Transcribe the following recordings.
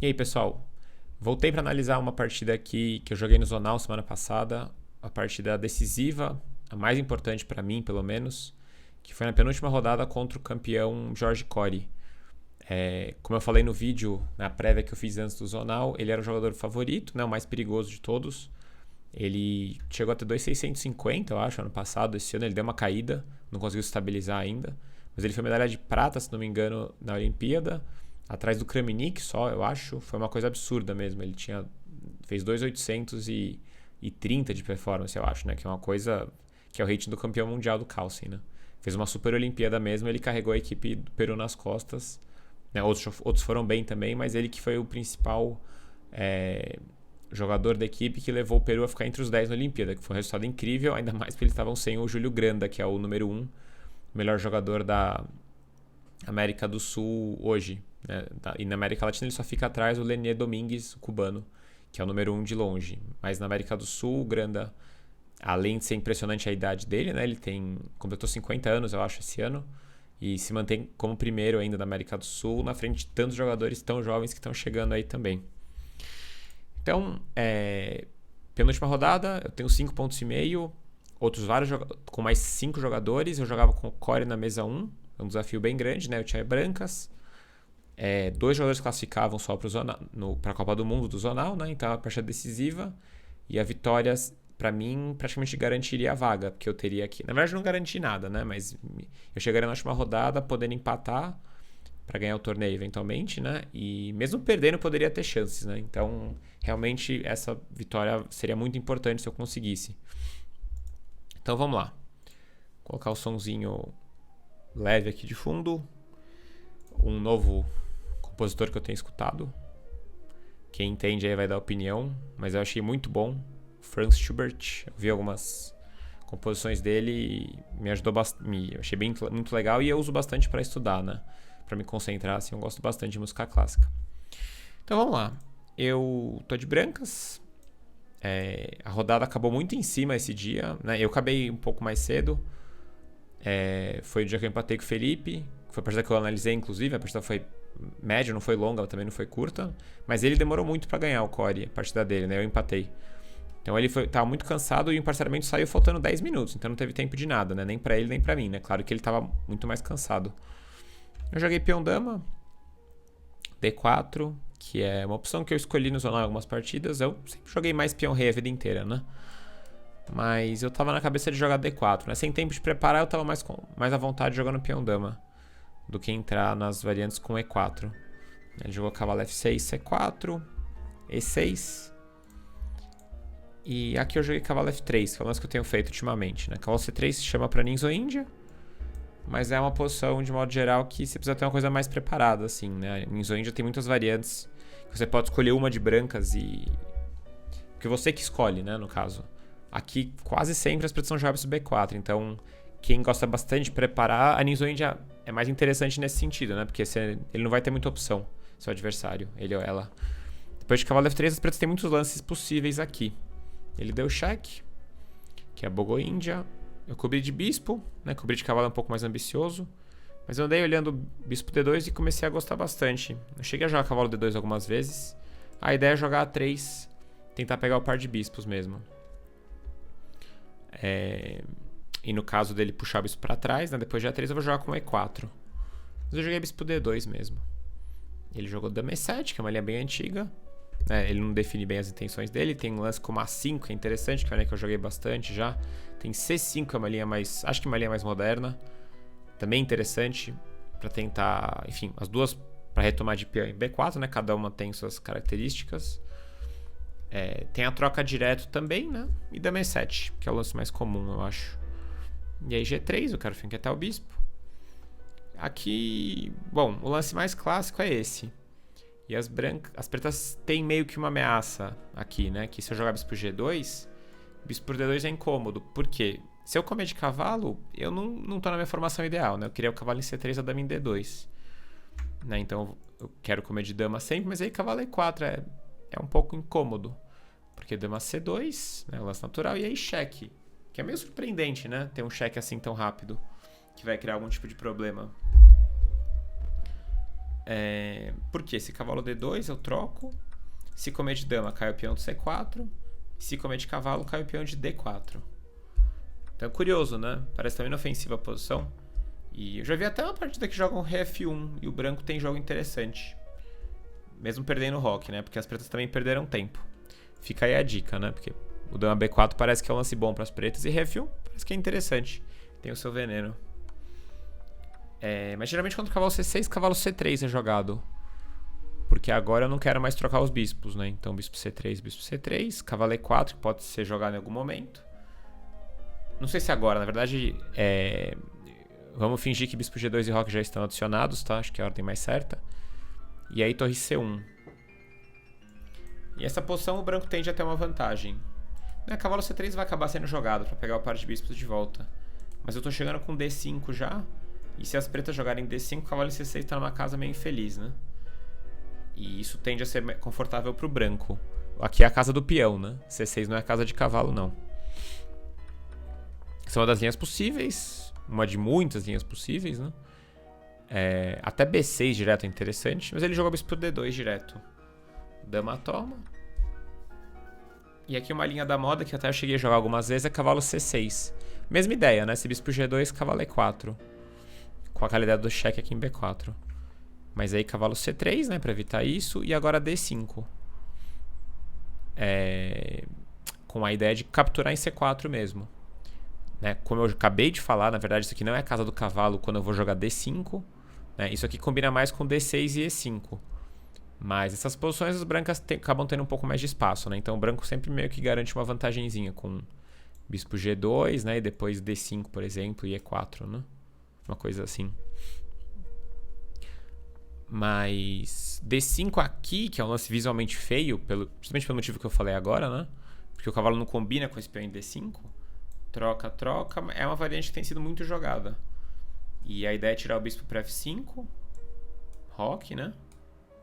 E aí, pessoal? Voltei para analisar uma partida aqui que eu joguei no Zonal semana passada, a partida decisiva, a mais importante para mim, pelo menos, que foi na penúltima rodada contra o campeão Jorge Cori. Como eu falei no vídeo, na prévia que eu fiz antes do Zonal, ele era o jogador favorito, né, o mais perigoso de todos. Ele chegou a ter 2,650, eu acho, ano passado. Esse ano ele deu uma caída, não conseguiu se estabilizar ainda. Mas ele foi medalha de prata, se não me engano, na Olimpíada. Atrás do Kramnik só, eu acho. Foi uma coisa absurda mesmo. Ele fez 2,830 de performance, eu acho, né? Que é uma coisa que é o rating do campeão mundial do Carlsen, né? Fez uma super Olimpíada mesmo. Ele carregou a equipe do Peru nas costas. Né? Outros foram bem também, mas ele que foi o principal jogador da equipe que levou o Peru a ficar entre os 10 na Olimpíada, que foi um resultado incrível, ainda mais porque eles estavam sem o Júlio Granda, que é o número 1, melhor jogador da América do Sul hoje. Né? E na América Latina ele só fica atrás do Lenier Domingues, o cubano, que é o número 1 de longe. Mas na América do Sul, o Granda, além de ser impressionante a idade dele, né? Ele completou 50 anos, eu acho, esse ano, e se mantém como primeiro ainda da América do Sul, na frente de tantos jogadores tão jovens que estão chegando aí também. Então, penúltima rodada, eu tenho 5,5 pontos, outros vários com mais 5 jogadores. Eu jogava com o Core na mesa 1, é um desafio bem grande, né? Eu tinha brancas, 2 jogadores classificavam só para a Copa do Mundo do Zonal, né? Então a partida decisiva e a vitória, para mim, praticamente garantiria a vaga, porque eu teria aqui. Na verdade, não garanti nada, né? Mas eu chegaria na última rodada podendo empatar para ganhar o torneio eventualmente, né? E mesmo perdendo poderia ter chances, né? Então, realmente essa vitória seria muito importante se eu conseguisse. Então, vamos lá. Vou colocar o sonzinho leve aqui de fundo. Um novo compositor que eu tenho escutado. Quem entende aí vai dar opinião, mas eu achei muito bom. Franz Schubert, eu vi algumas composições dele e me ajudou bastante. Achei muito legal e eu uso bastante para estudar, né? Para me concentrar, assim, eu gosto bastante de música clássica. Então vamos lá. Eu tô de brancas. A rodada acabou muito em cima esse dia, né? Eu acabei um pouco mais cedo. Foi o dia que eu empatei com o Felipe. Foi a partida que eu analisei, inclusive. A partida foi média, não foi longa, também não foi curta. Mas ele demorou muito para ganhar o Core, a partida dele, né? Eu empatei. Então ele tava muito cansado e o emparceramento saiu faltando 10 minutos. Então não teve tempo de nada, né? Nem para ele, nem para mim, né? Claro que ele tava muito mais cansado. Eu joguei peão dama, D4, que é uma opção que eu escolhi no Zonal em algumas partidas. Eu sempre joguei mais peão rei a vida inteira, né? Mas eu tava na cabeça de jogar D4, né? Sem tempo de preparar, eu tava mais à vontade jogando peão dama do que entrar nas variantes com E4. Ele jogou cavalo F6, C4, E6. E aqui eu joguei cavalo F3, que é o lance que eu tenho feito ultimamente, né? Cavalo C3 se chama pra Ninja Índia, mas é uma posição, de modo geral, que você precisa ter uma coisa mais preparada, assim, né? Ninja Índia tem muitas variantes, que você pode escolher uma de brancas e... que você que escolhe, né, no caso. Aqui, quase sempre as pretas são jogadas sobre B4, então quem gosta bastante de preparar, a Ninja Índia é mais interessante nesse sentido, né? Porque ele não vai ter muita opção, seu adversário, ele ou ela. Depois de cavalo F3, as pretas têm muitos lances possíveis aqui. Ele deu cheque, que é Bogo Índia. Eu cobri de bispo, né? Cobri de cavalo é um pouco mais ambicioso. Mas eu andei olhando bispo D2 e comecei a gostar bastante. Eu cheguei a jogar cavalo D2 algumas vezes. A ideia é jogar A3, tentar pegar o par de bispos mesmo. E no caso dele puxar o bispo pra trás, né? Depois de A3 eu vou jogar com E4. Mas eu joguei bispo D2 mesmo. Ele jogou dama E7, que é uma linha bem antiga. Ele não define bem as intenções dele. Tem um lance como A5, que é interessante, que é uma linha que eu joguei bastante já. Tem C5, que é uma linha mais... acho que uma linha mais moderna. Também interessante para tentar... enfim, as duas para retomar de peão em B4, né? Cada uma tem suas características. Tem a troca direto também, né? E dama E7, que é o lance mais comum, eu acho. E aí G3, eu quero finquetar o bispo. Aqui... bom, o lance mais clássico é esse. E as pretas têm meio que uma ameaça aqui, né? Que se eu jogar bispo G2, bispo por D2 é incômodo. Por quê? Se eu comer de cavalo, eu não tô na minha formação ideal, né? Eu queria o cavalo em C3 e a dama em D2. Né? Então eu quero comer de dama sempre, mas aí cavalo E4 é um pouco incômodo. Porque dama C2, né? O lance natural, e aí cheque. Que é meio surpreendente, né? Ter um cheque assim tão rápido, que vai criar algum tipo de problema. Por quê? Se cavalo D2 eu troco, se comer de dama cai o peão de C4, se comer de cavalo cai o peão de D4. Então é curioso, né? Parece tão inofensiva a posição. E eu já vi até uma partida que joga um rei F1 e o branco tem jogo interessante. Mesmo perdendo o roque, né? Porque as pretas também perderam tempo. Fica aí a dica, né? Porque o dama B4 parece que é um lance bom para as pretas e rei F1 parece que é interessante. Tem o seu veneno. Mas geralmente quando o cavalo C6, cavalo C3 é jogado. Porque agora eu não quero mais trocar os bispos, né? Então bispo C3, cavalo E4, que pode ser jogado em algum momento. Não sei se agora, na verdade, vamos fingir que bispo G2 e roque já estão adicionados, tá? Acho que é a ordem mais certa. E aí torre C1. E essa posição o branco tende a ter uma vantagem. Cavalo C3 vai acabar sendo jogado para pegar o par de bispos de volta. Mas eu tô chegando com D5 já. E se as pretas jogarem D5, o cavalo em C6 está numa casa meio infeliz, né? E isso tende a ser confortável pro branco. Aqui é a casa do peão, né? C6 não é a casa de cavalo, não. São uma das linhas possíveis. Uma de muitas linhas possíveis, né? Até B6 direto é interessante. Mas ele jogou bispo D2 direto. Dama toma. E aqui uma linha da moda que até eu cheguei a jogar algumas vezes é cavalo C6. Mesma ideia, né? Se bispo G2, cavalo E4. Com aquela ideia do cheque aqui em B4. Mas aí cavalo C3, né? Pra evitar isso. E agora D5. Com a ideia de capturar em C4 mesmo. Né? Como eu acabei de falar, na verdade isso aqui não é a casa do cavalo quando eu vou jogar D5. Né? Isso aqui combina mais com D6 e E5. Mas essas posições as brancas acabam tendo um pouco mais de espaço. Né? Então o branco sempre meio que garante uma vantagenzinha com bispo G2, né? E depois D5, por exemplo, e E4. Né? Uma coisa assim. Mas D5 aqui, que é um lance visualmente feio, justamente pelo motivo que eu falei agora, né? Porque o cavalo não combina com esse peão em D5. Troca, troca. É uma variante que tem sido muito jogada. E a ideia é tirar o bispo para F5. Roque, né?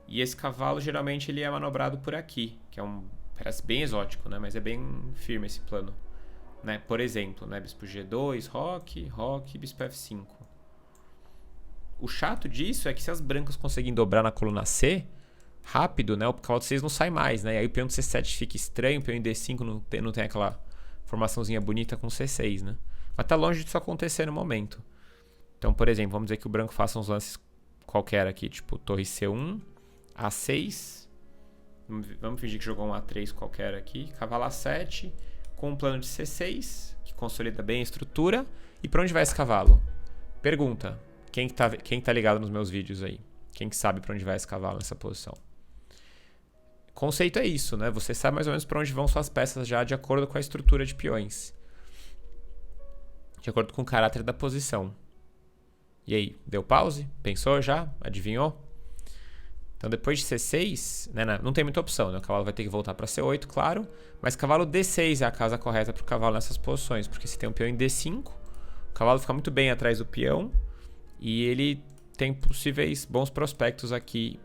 E esse cavalo, geralmente, ele é manobrado por aqui. Que é parece bem exótico, né? Mas é bem firme esse plano. Né? Por exemplo, né? Bispo G2, roque, roque, bispo F5. O chato disso é que se as brancas conseguirem dobrar na coluna C, rápido, né? O cavalo de 6 não sai mais, né? E aí o peão de C7 fica estranho, o peão em D5 não tem aquela formaçãozinha bonita com C6, né? Mas tá longe disso acontecer no momento. Então, por exemplo, vamos dizer que o branco faça uns lances qualquer aqui, tipo torre C1, A6. Vamos fingir que jogou um A3 qualquer aqui. Cavalo A7, com um plano de C6, que consolida bem a estrutura. E pra onde vai esse cavalo? Pergunta. Quem tá ligado nos meus vídeos aí? Quem que sabe pra onde vai esse cavalo nessa posição? Conceito é isso, né? Você sabe mais ou menos pra onde vão suas peças já de acordo com a estrutura de peões. De acordo com o caráter da posição. E aí, deu pause? Pensou já? Adivinhou? Então depois de C6, né, não tem muita opção, né? O cavalo vai ter que voltar para C8, claro. Mas cavalo D6 é a casa correta para o cavalo nessas posições. Porque se tem um peão em D5, o cavalo fica muito bem atrás do peão. E ele tem possíveis bons prospectos aqui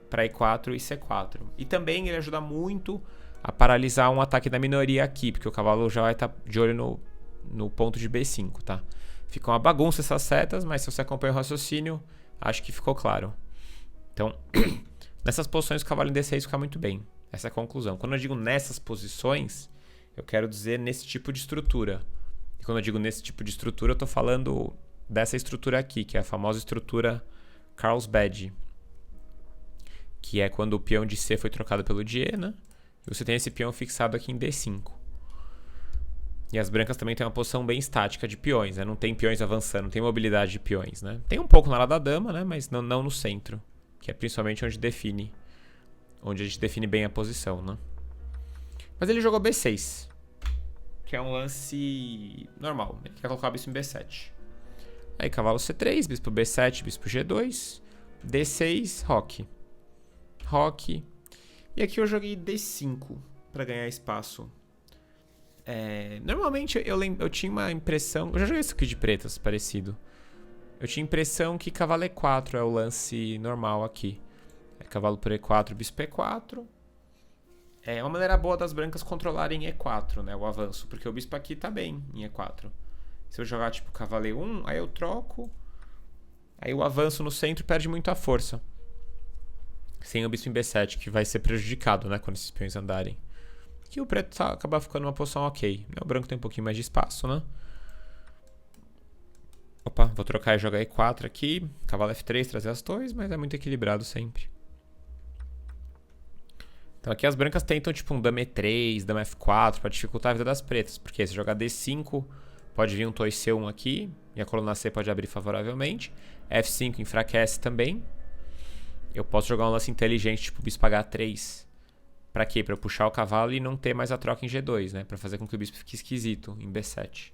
para E4 e C4. E também ele ajuda muito a paralisar um ataque da minoria aqui. Porque o cavalo já vai estar de olho no ponto de B5, tá? Fica uma bagunça essas setas, mas se você acompanha o raciocínio, acho que ficou claro. Então, nessas posições o cavalo em D6 fica muito bem. Essa é a conclusão. Quando eu digo nessas posições, eu quero dizer nesse tipo de estrutura. E quando eu digo nesse tipo de estrutura, eu estou falando dessa estrutura aqui, que é a famosa estrutura Carlsbad. Que é quando o peão de C foi trocado pelo de E, né? E você tem esse peão fixado aqui em D5. E as brancas também têm uma posição bem estática de peões, né? Não tem peões avançando, não tem mobilidade de peões, né? Tem um pouco na ala da dama, né? Mas não no centro. Que é principalmente onde a gente define bem a posição, né? Mas ele jogou B6. Que é um lance normal. Ele quer colocar o bispo em B7. Aí cavalo C3, bispo B7, bispo G2. D6, roque. Roque. E aqui eu joguei D5 para ganhar espaço. Normalmente eu tinha uma impressão... Eu já joguei isso aqui de pretas, parecido. Eu tinha a impressão que cavalo E4 é o lance normal aqui. Cavalo por E4, bispo E4. É uma maneira boa das brancas controlarem E4, né? O avanço. Porque o bispo aqui tá bem em E4. Se eu jogar tipo cavalo E1, aí eu troco. Aí o avanço no centro perde muito a força. sem o bispo em B7, que vai ser prejudicado, né, quando esses peões andarem. Que o preto acaba ficando numa posição ok. O branco tem um pouquinho mais de espaço, né? Opa, vou trocar e jogar E4 aqui. Cavalo F3, trazer as torres, mas é muito equilibrado sempre. Então aqui as brancas tentam tipo um dama E3, dama F4 para dificultar a vida das pretas. Porque se jogar D5, pode vir um torre C1 aqui. E a coluna C pode abrir favoravelmente. F5 enfraquece também. Eu posso jogar um lance inteligente, tipo bispo H3. Pra quê? Pra eu puxar o cavalo e não ter mais a troca em G2, né? Pra fazer com que o bispo fique esquisito em B7.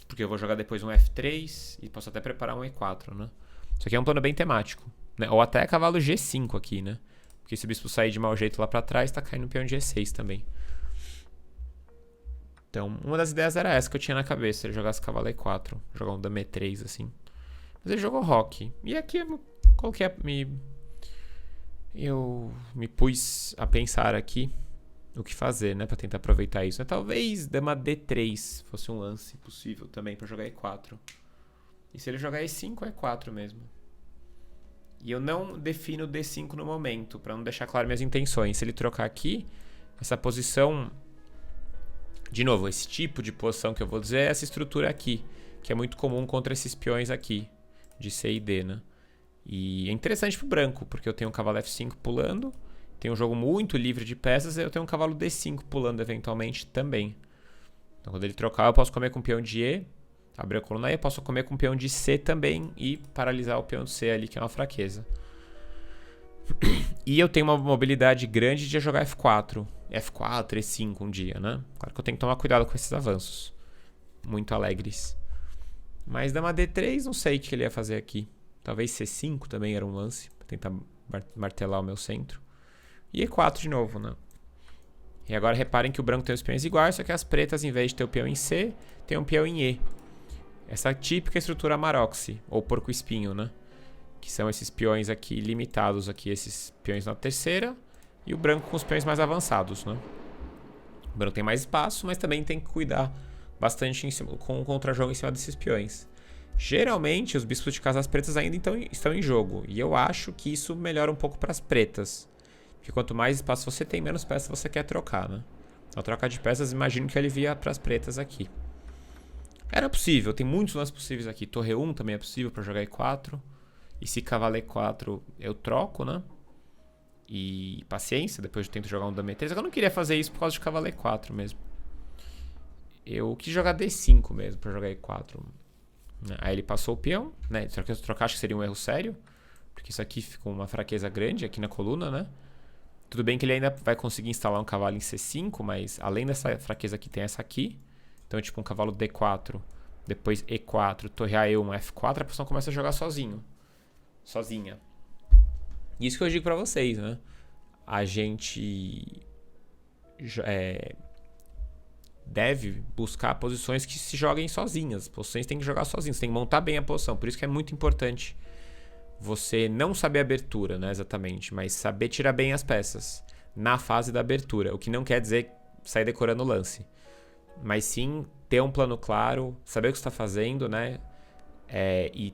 Porque eu vou jogar depois um F3 e posso até preparar um E4, né? Isso aqui é um plano bem temático, né? Ou até cavalo G5 aqui, né? Porque se o bispo sair de mau jeito lá pra trás, tá caindo o peão de G6 também. Então, uma das ideias era essa que eu tinha na cabeça. Ele jogasse cavalo E4, jogar um dama E3, assim. Mas ele jogou roque. E aqui eu coloquei... Eu me pus a pensar aqui o que fazer, né, pra tentar aproveitar isso. Talvez dama D3 fosse um lance possível também pra jogar E4. E se ele jogar E5, é E4 mesmo. E eu não defino D5 no momento, pra não deixar claro minhas intenções. Se ele trocar aqui, essa posição... De novo, esse tipo de posição que eu vou dizer é essa estrutura aqui, que é muito comum contra esses peões aqui, de C e D, né? E é interessante pro branco, porque eu tenho um cavalo F5 pulando, tenho um jogo muito livre de peças, e eu tenho um cavalo D5 pulando eventualmente também. Então quando ele trocar, eu posso comer com o peão de E, abrir a coluna E, eu posso comer com o peão de C também e paralisar o peão de C ali, que é uma fraqueza. E eu tenho uma mobilidade grande de jogar F4, E5 um dia, né? Claro que eu tenho que tomar cuidado com esses avanços. Muito alegres. Mas dama D3, não sei o que ele ia fazer aqui. Talvez C5 também era um lance, pra tentar martelar o meu centro. E E4 de novo, né? E agora reparem que o branco tem os peões iguais, só que as pretas, em vez de ter o peão em C, tem um peão em E. Essa típica estrutura Maroczy, ou porco-espinho, né? Que são esses peões aqui limitados, aqui, esses peões na terceira, e o branco com os peões mais avançados, né? O branco tem mais espaço, mas também tem que cuidar bastante com o contra-jogo em cima desses peões. Geralmente, os bispos de casas pretas ainda estão em jogo. E eu acho que isso melhora um pouco para as pretas. Porque quanto mais espaço você tem, menos peças você quer trocar, né? Então, a troca de peças, imagino que alivia para as pretas aqui. Era possível, tem muitos lances possíveis aqui. Torre 1 também é possível para jogar E4. E se cavalo E4, eu troco, né? E paciência, depois eu tento jogar um dama E3. Eu não queria fazer isso por causa de cavalo E4 mesmo. Eu quis jogar D5 mesmo para jogar E4. Aí ele passou o peão, né? Só que eu trocar acho que seria um erro sério, porque isso aqui ficou uma fraqueza grande aqui na coluna, né? Tudo bem que ele ainda vai conseguir instalar um cavalo em C5, mas além dessa fraqueza aqui tem essa aqui. Então tipo um cavalo D4, depois E4, torre A1, F4, a posição começa a jogar sozinha. Isso que eu digo pra vocês, né? A gente deve buscar posições que se joguem sozinhas. As posições tem que jogar sozinhas, você tem que montar bem a posição. Por isso que é muito importante você não saber a abertura, né, exatamente, mas saber tirar bem as peças na fase da abertura. O que não quer dizer sair decorando o lance, mas sim ter um plano claro, saber o que você está fazendo, né, e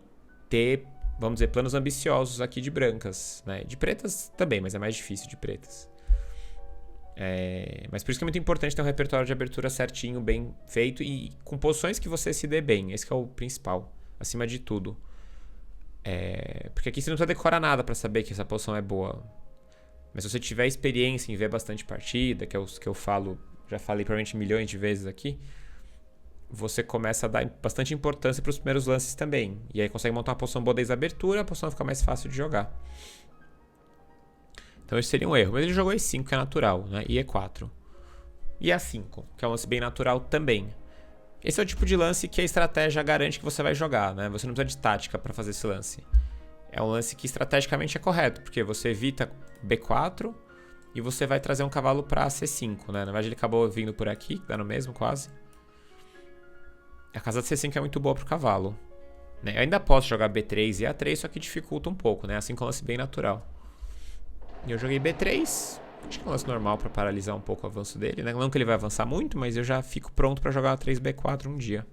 ter, vamos dizer, planos ambiciosos aqui de brancas, né, de pretas também, mas é mais difícil de pretas. Mas por isso que é muito importante ter um repertório de abertura certinho, bem feito e com posições que você se dê bem. Esse que é o principal, acima de tudo. Porque aqui você não precisa decorar nada para saber que essa posição é boa. Mas se você tiver experiência em ver bastante partida, que é o que eu falo, já falei provavelmente milhões de vezes aqui, você começa a dar bastante importância para os primeiros lances também. E aí consegue montar uma posição boa desde a abertura, a posição fica mais fácil de jogar. Então esse seria um erro. Mas ele jogou E5, que é natural, né? E E4. E A5, que é um lance bem natural também. Esse é o tipo de lance que a estratégia garante que você vai jogar, né? Você não precisa de tática para fazer esse lance. É um lance que estrategicamente é correto, porque você evita B4 e você vai trazer um cavalo para C5, né? Na verdade ele acabou vindo por aqui, dá no mesmo quase. A casa de C5 é muito boa pro cavalo, né? Eu ainda posso jogar B3 e A3, só que dificulta um pouco, né? Assim que é um lance bem natural. E eu joguei B3, acho que é um lance normal para paralisar um pouco o avanço dele, né? Não que ele vai avançar muito, mas eu já fico pronto para jogar A3, B4 um dia.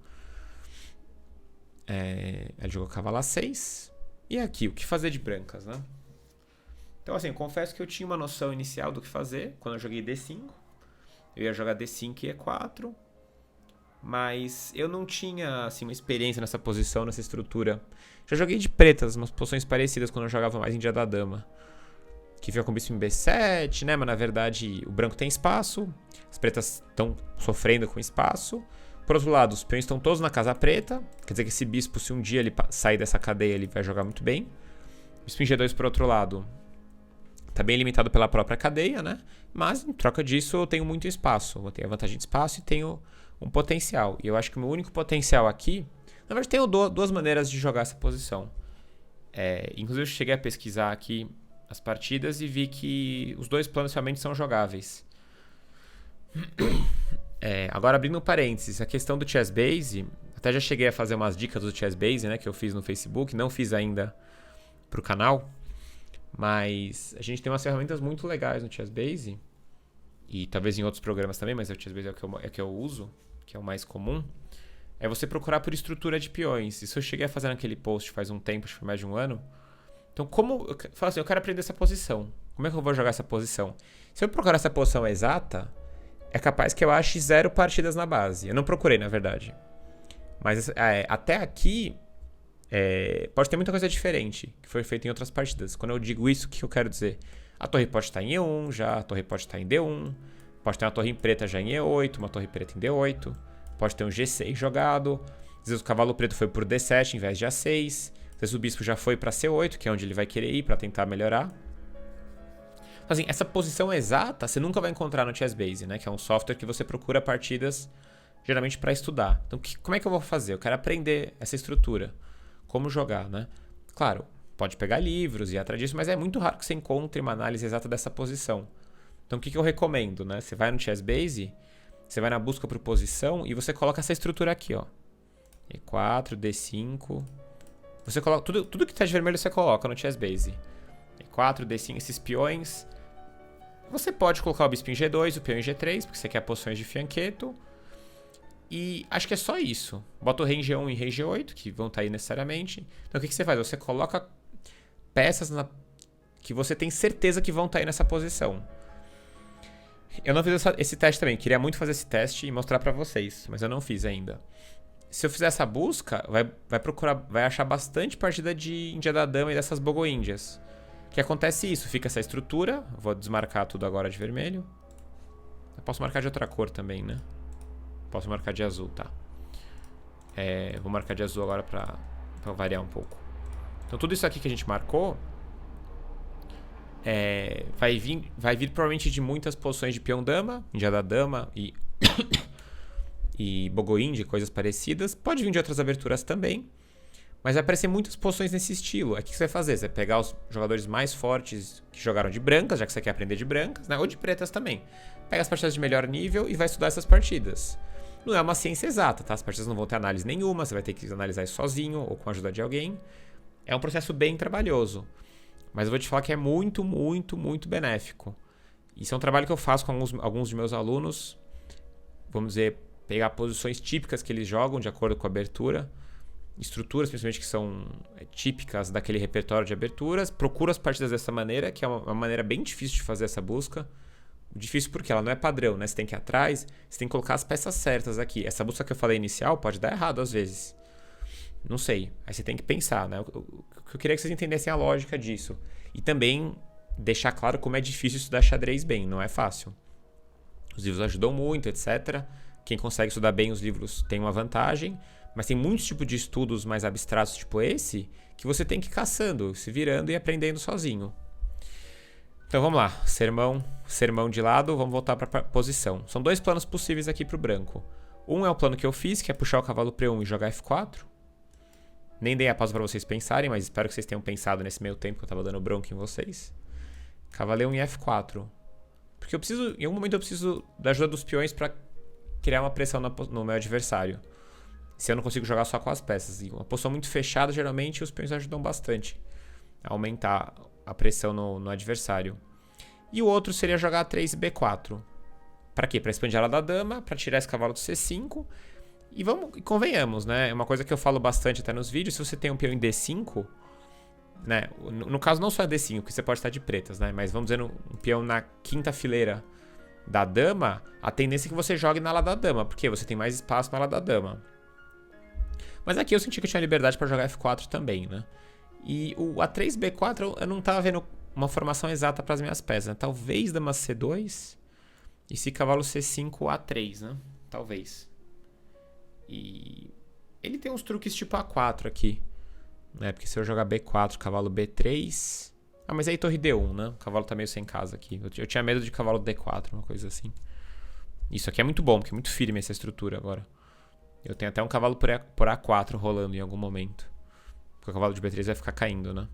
Ele jogou cavalo A6. E aqui, o que fazer de brancas, né? Então, assim, eu confesso que eu tinha uma noção inicial do que fazer quando eu joguei D5. Eu ia jogar D5 e E4, mas eu não tinha, assim, uma experiência nessa posição, nessa estrutura. Já joguei de pretas, umas posições parecidas quando eu jogava mais em Dia da Dama. Que fica com o bispo em B7, né? Mas na verdade o branco tem espaço, as pretas estão sofrendo com espaço. Por outro lado, os peões estão todos na casa preta, quer dizer que esse bispo, se um dia ele sair dessa cadeia, ele vai jogar muito bem. O bispo em G2, por outro lado, está bem limitado pela própria cadeia, né? Mas em troca disso eu tenho muito espaço, eu tenho a vantagem de espaço e tenho um potencial. E eu acho que o meu único potencial aqui, na verdade tenho duas maneiras de jogar essa posição. Inclusive eu cheguei a pesquisar aqui as partidas e vi que os dois planos realmente são jogáveis. Agora abrindo um parênteses, a questão do ChessBase, até já cheguei a fazer umas dicas do ChessBase, né, que eu fiz no Facebook, não fiz ainda pro canal, mas a gente tem umas ferramentas muito legais no ChessBase, e talvez em outros programas também, mas o ChessBase é o que eu uso, que é o mais comum, é você procurar por estrutura de peões. Isso eu cheguei a fazer naquele post faz um tempo, acho que foi mais de um ano. Então, como eu falo assim, eu quero aprender essa posição. Como é que eu vou jogar essa posição? Se eu procurar essa posição exata, é capaz que eu ache 0 partidas na base. Eu não procurei, na verdade. Mas até aqui, pode ter muita coisa diferente que foi feita em outras partidas. Quando eu digo isso, o que eu quero dizer? A torre pode estar em E1 já, a torre pode estar em D1, pode ter uma torre em preta já em E8, uma torre preta em D8, pode ter um G6 jogado, às vezes o cavalo preto foi por D7 em vez de A6, às vezes o bispo já foi para C8, que é onde ele vai querer ir para tentar melhorar. Assim, essa posição exata você nunca vai encontrar no ChessBase, né? Que é um software que você procura partidas geralmente para estudar. Então, como é que eu vou fazer? Eu quero aprender essa estrutura, como jogar, né? Claro, pode pegar livros e ir atrás disso, mas é muito raro que você encontre uma análise exata dessa posição. Então, o que eu recomendo, né? Você vai no ChessBase, você vai na busca por posição e você coloca essa estrutura aqui, ó. E4, D5. Você coloca tudo que está de vermelho você coloca no ChessBase. E4, D5, esses peões. Você pode colocar o bispo em G2, o peão em G3, porque você quer posições de fianqueto. E acho que é só isso. Bota o rei em G1 e rei G8, que vão estar aí necessariamente. Então o que você faz? Você coloca peças que você tem certeza que vão estar aí nessa posição. Eu não fiz esse teste também. Queria muito fazer esse teste e mostrar pra vocês, mas eu não fiz ainda. Se eu fizer essa busca, vai achar bastante partida de Índia da Dama e dessas Bogo-Índias. Que acontece isso, fica essa estrutura. Vou desmarcar tudo agora de vermelho. Eu posso marcar de outra cor também, né? Posso marcar de azul, tá? Vou marcar de azul agora pra variar um pouco. Então tudo isso aqui que a gente marcou vai vir provavelmente de muitas posições de peão-dama, Índia da Dama e Bogo-Índia, coisas parecidas. Pode vir de outras aberturas também. Mas vai aparecer muitas posições nesse estilo. Aí o que você vai fazer? Você vai pegar os jogadores mais fortes que jogaram de brancas, já que você quer aprender de brancas, né? Ou de pretas também. Pega as partidas de melhor nível e vai estudar essas partidas. Não é uma ciência exata, tá? As partidas não vão ter análise nenhuma, você vai ter que analisar isso sozinho ou com a ajuda de alguém. É um processo bem trabalhoso. Mas eu vou te falar que é muito, muito, muito benéfico. Isso é um trabalho que eu faço com alguns de meus alunos. Vamos dizer, pegar posições típicas que eles jogam de acordo com a abertura. Estruturas, principalmente, que são típicas daquele repertório de aberturas. Procuro as partidas dessa maneira, que é uma maneira bem difícil de fazer essa busca. Difícil porque ela não é padrão, né? Você tem que ir atrás, você tem que colocar as peças certas aqui. Essa busca que eu falei inicial pode dar errado às vezes. Não sei. Aí você tem que pensar, né? Eu queria que vocês entendessem a lógica disso. E também deixar claro como é difícil estudar xadrez bem. Não é fácil. Os livros ajudam muito, etc. Quem consegue estudar bem os livros tem uma vantagem. Mas tem muitos tipos de estudos mais abstratos, tipo esse, que você tem que ir caçando, se virando e aprendendo sozinho. Então vamos lá, sermão de lado, vamos voltar para a posição. São dois planos possíveis aqui para o branco. Um é o plano que eu fiz, que é puxar o cavalo para E1 e jogar F4. Nem dei a pausa para vocês pensarem, mas espero que vocês tenham pensado nesse meio tempo que eu estava dando bronca em vocês. Cavalo E1 e F4. Porque em algum momento eu preciso da ajuda dos peões para criar uma pressão no meu adversário. Se eu não consigo jogar só com as peças. E uma posição muito fechada, geralmente, os peões ajudam bastante a aumentar a pressão no adversário. E o outro seria jogar A3 e B4. Para quê? Para expandir a ala da dama, para tirar esse cavalo do C5. E convenhamos, né? É uma coisa que eu falo bastante até nos vídeos. Se você tem um peão em D5, né? No caso, não só D5, porque você pode estar de pretas, né? Mas vamos dizer, um peão na quinta fileira da dama, a tendência é que você jogue na ala da dama, porque você tem mais espaço na ala da dama. Mas aqui eu senti que eu tinha liberdade para jogar F4 também, né? E o A3, B4, eu não tava vendo uma formação exata para as minhas peças, né? Talvez dama C2 e se cavalo C5, A3, né? Talvez. E ele tem uns truques tipo A4 aqui, né? Porque se eu jogar B4, cavalo B3... Ah, mas aí torre D1, né? O cavalo tá meio sem casa aqui. Eu tinha medo de cavalo D4, uma coisa assim. Isso aqui é muito bom, porque é muito firme essa estrutura agora. Eu tenho até um cavalo por A4 rolando em algum momento. Porque o cavalo de B3 vai ficar caindo, né?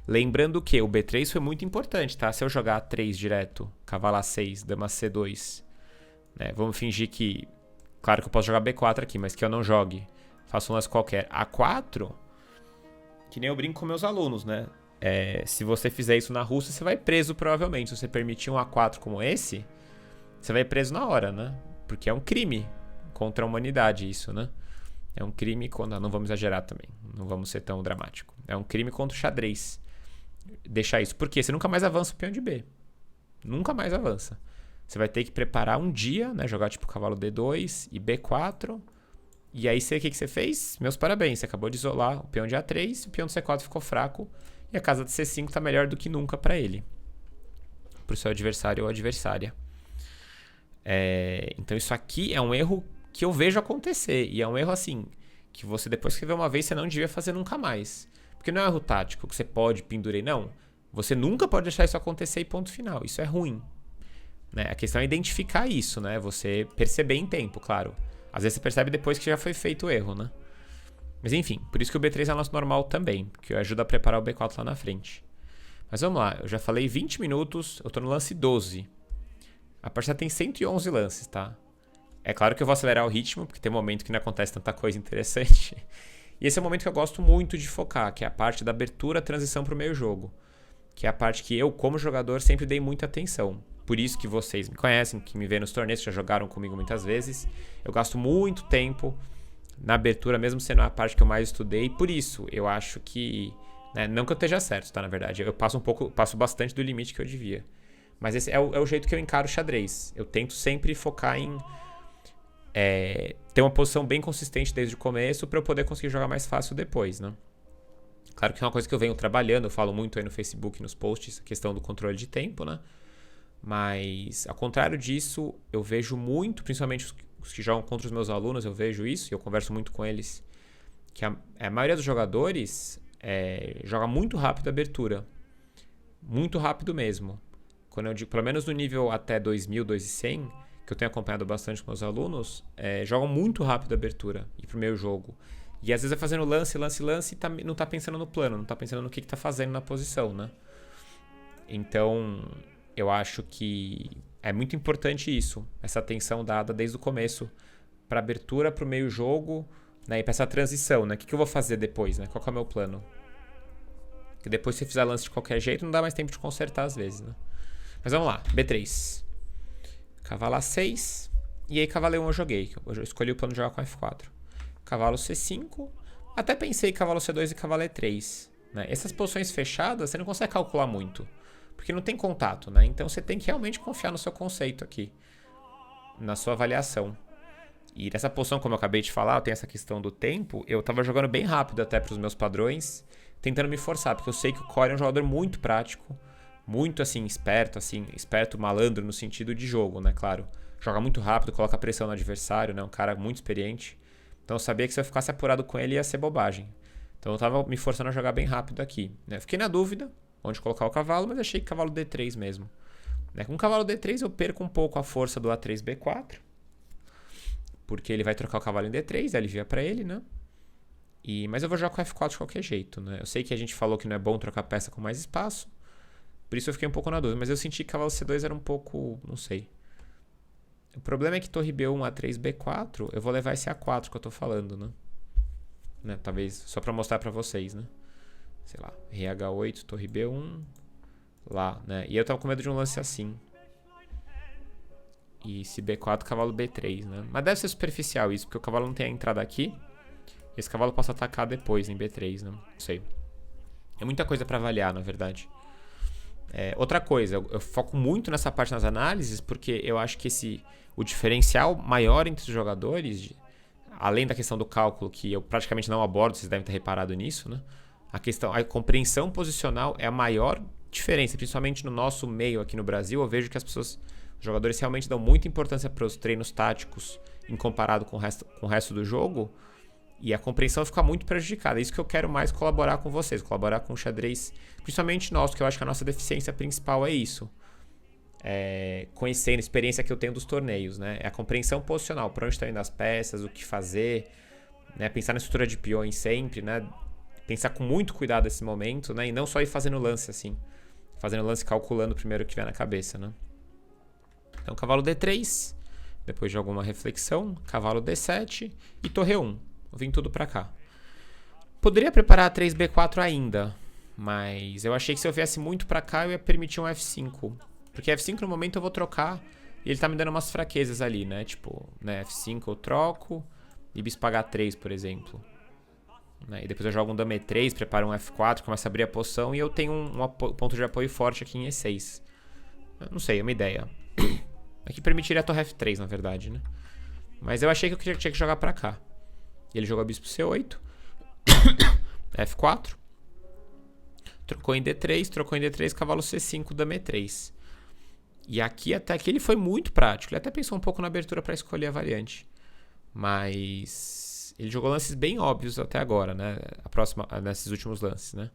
Lembrando que o B3 foi muito importante, tá? Se eu jogar A3 direto, cavalo A6, dama C2, né? Vamos fingir que... Claro que eu posso jogar B4 aqui, mas que eu não jogue. Faço um lance qualquer. A4, que nem eu brinco com meus alunos, né? Se você fizer isso na Rússia, você vai preso provavelmente. Se você permitir um A4 como esse, você vai preso na hora, né? Porque é um crime contra a humanidade isso, né? É um crime contra... Não vamos exagerar também. Não vamos ser tão dramático. É um crime contra o xadrez. Deixar isso. Por quê? Você nunca mais avança o peão de B. Nunca mais avança. Você vai ter que preparar um dia, né? Jogar tipo cavalo D2 e B4. E aí, o que você fez? Meus parabéns. Você acabou de isolar o peão de A3 e o peão de C4 ficou fraco. E a casa de C5 tá melhor do que nunca para ele. Pro seu adversário ou adversária. Então isso aqui é um erro que eu vejo acontecer. E é um erro assim, que você depois que vê uma vez, você não devia fazer nunca mais. Porque não é um erro tático, que você pode, pendurei, não. Você nunca pode deixar isso acontecer e ponto final. Isso é ruim. Né? A questão é identificar isso, né? Você perceber em tempo, claro. Às vezes você percebe depois que já foi feito o erro, né? Mas enfim, por isso que o B3 é o nosso normal também, porque ajuda a preparar o B4 lá na frente. Mas vamos lá, eu já falei 20 minutos, eu tô no lance 12. A partida tem 111 lances, tá? É claro que eu vou acelerar o ritmo, porque tem um momento que não acontece tanta coisa interessante. E esse é o momento que eu gosto muito de focar, que é a parte da abertura, transição pro meio jogo. Que é a parte que eu, como jogador, sempre dei muita atenção. Por isso que vocês me conhecem, que me veem nos torneios, já jogaram comigo muitas vezes. Eu gasto muito tempo na abertura, mesmo sendo a parte que eu mais estudei. Por isso, eu acho que... Né, não que eu esteja certo, tá? Na verdade, eu passo bastante do limite que eu devia. Mas esse é o jeito que eu encaro o xadrez. Eu tento sempre focar em ter uma posição bem consistente desde o começo para eu poder conseguir jogar mais fácil depois, né? Claro que é uma coisa que eu venho trabalhando, eu falo muito aí no Facebook, nos posts, a questão do controle de tempo, né? Mas, ao contrário disso, eu vejo muito, principalmente os que jogam contra os meus alunos, eu vejo isso, e eu converso muito com eles, que a maioria dos jogadores joga muito rápido a abertura. Muito rápido mesmo. Quando eu digo, pelo menos no nível até 2000, 2100, que eu tenho acompanhado bastante com meus alunos, jogam muito rápido a abertura e pro meio jogo. E às vezes vai fazendo lance e não tá pensando no plano, não tá pensando no que tá fazendo na posição, né? Então, eu acho que é muito importante isso, essa atenção dada desde o começo para abertura, para o meio jogo, né, e para essa transição, né? O que eu vou fazer depois, né? Qual que é o meu plano? Porque depois se você fizer lance de qualquer jeito, não dá mais tempo de consertar às vezes, né? Mas vamos lá, B3. Cavalo A6. E aí cavalo E1 eu joguei. Eu escolhi o plano de jogar com F4. Cavalo C5. Até pensei cavalo C2 e cavalo E3. Né? Essas posições fechadas, você não consegue calcular muito. Porque não tem contato, né? Então você tem que realmente confiar no seu conceito aqui. Na sua avaliação. E nessa posição, como eu acabei de falar, tem essa questão do tempo. Eu tava jogando bem rápido até para os meus padrões. Tentando me forçar. Porque eu sei que o Corey é um jogador muito prático. Muito, assim, esperto, malandro no sentido de jogo, né? Claro. Joga muito rápido, coloca pressão no adversário, né? Um cara muito experiente. Então eu sabia que se eu ficasse apurado com ele ia ser bobagem. Então eu tava me forçando a jogar bem rápido aqui, né? Fiquei na dúvida onde colocar o cavalo, mas achei que cavalo D3 mesmo. Né? Com o cavalo D3 eu perco um pouco a força do A3, B4. Porque ele vai trocar o cavalo em D3, alivia pra ele, né? Mas eu vou jogar com F4 de qualquer jeito, né? Eu sei que a gente falou que não é bom trocar peça com mais espaço. Por isso eu fiquei um pouco na dúvida. Mas eu senti que cavalo C2 era um pouco... Não sei. O problema é que torre B1, A3, B4... Eu vou levar esse A4 que eu tô falando, né? Talvez só pra mostrar pra vocês, né? Sei lá. Rei H8, torre B1... Lá, né? E eu tava com medo de um lance assim. E se B4, cavalo B3, né? Mas deve ser superficial isso. Porque o cavalo não tem a entrada aqui. E esse cavalo posso atacar depois em B3, né? Não sei. É muita coisa para avaliar, na verdade. Outra coisa, eu foco muito nessa parte nas análises, porque eu acho que o diferencial maior entre os jogadores, além da questão do cálculo, que eu praticamente não abordo, vocês devem ter reparado nisso, né? A compreensão posicional é a maior diferença, principalmente no nosso meio aqui no Brasil. Eu vejo que os jogadores realmente dão muita importância para os treinos táticos em comparado com o resto do jogo, e a compreensão fica muito prejudicada. É isso que eu quero mais colaborar com vocês, colaborar com o xadrez, principalmente nós, que eu acho que a nossa deficiência principal é isso. Conhecendo a experiência que eu tenho dos torneios, né? É a compreensão posicional, para onde estão indo as peças, o que fazer, né? Pensar na estrutura de peões sempre, né? Pensar com muito cuidado nesse momento, né? E não só ir fazendo lance assim. Fazendo lance calculando primeiro o que vier na cabeça, né? Então, cavalo D3, depois de alguma reflexão, cavalo D7 e torre 1. Vim tudo pra cá. Poderia preparar a 3B4 ainda, mas eu achei que se eu viesse muito pra cá eu ia permitir um F5. Porque F5 no momento eu vou trocar e ele tá me dando umas fraquezas ali, né? Tipo, né, F5 eu troco e bispo H3, por exemplo. Né? E depois eu jogo um dama E3, preparo um F4, começo a abrir a posição e eu tenho um ponto de apoio forte aqui em E6. Eu não sei, é uma ideia. Aqui permitiria a torre F3, na verdade, né? Mas eu achei que eu tinha que jogar pra cá. E ele jogou bispo C8. F4. Trocou em D3, cavalo C5, dama E3. E aqui, até aqui, ele foi muito prático. Ele até pensou um pouco na abertura para escolher a variante. Mas ele jogou lances bem óbvios até agora, né? Nesses últimos lances, né?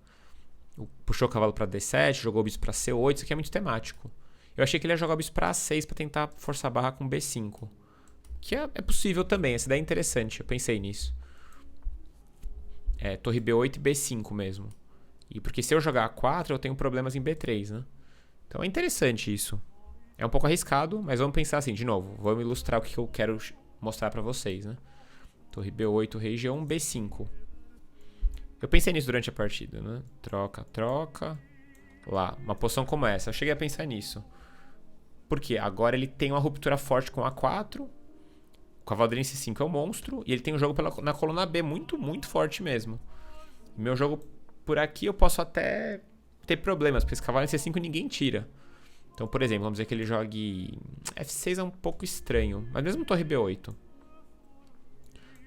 Puxou o cavalo para D7, jogou o bispo para C8. Isso aqui é muito temático. Eu achei que ele ia jogar o bispo para A6 para tentar forçar a barra com B5. Que é possível também. Essa ideia é interessante. Eu pensei nisso. Torre B8 e B5 mesmo. E porque se eu jogar A4, eu tenho problemas em B3, né? Então é interessante isso. É um pouco arriscado, mas vamos pensar assim, de novo. Vamos ilustrar o que eu quero mostrar pra vocês, né? Torre B8, rei G1, B5. Eu pensei nisso durante a partida, né? Troca, troca. Lá, uma posição como essa. Eu cheguei a pensar nisso. Por quê? Agora ele tem uma ruptura forte com A4. O cavalo dele em C5 é um monstro. E ele tem um jogo na coluna B muito, muito forte mesmo. Meu jogo por aqui eu posso até ter problemas, porque esse cavalo em C5 ninguém tira. Então, por exemplo, vamos dizer que ele jogue F6 é um pouco estranho, mas mesmo torre B8.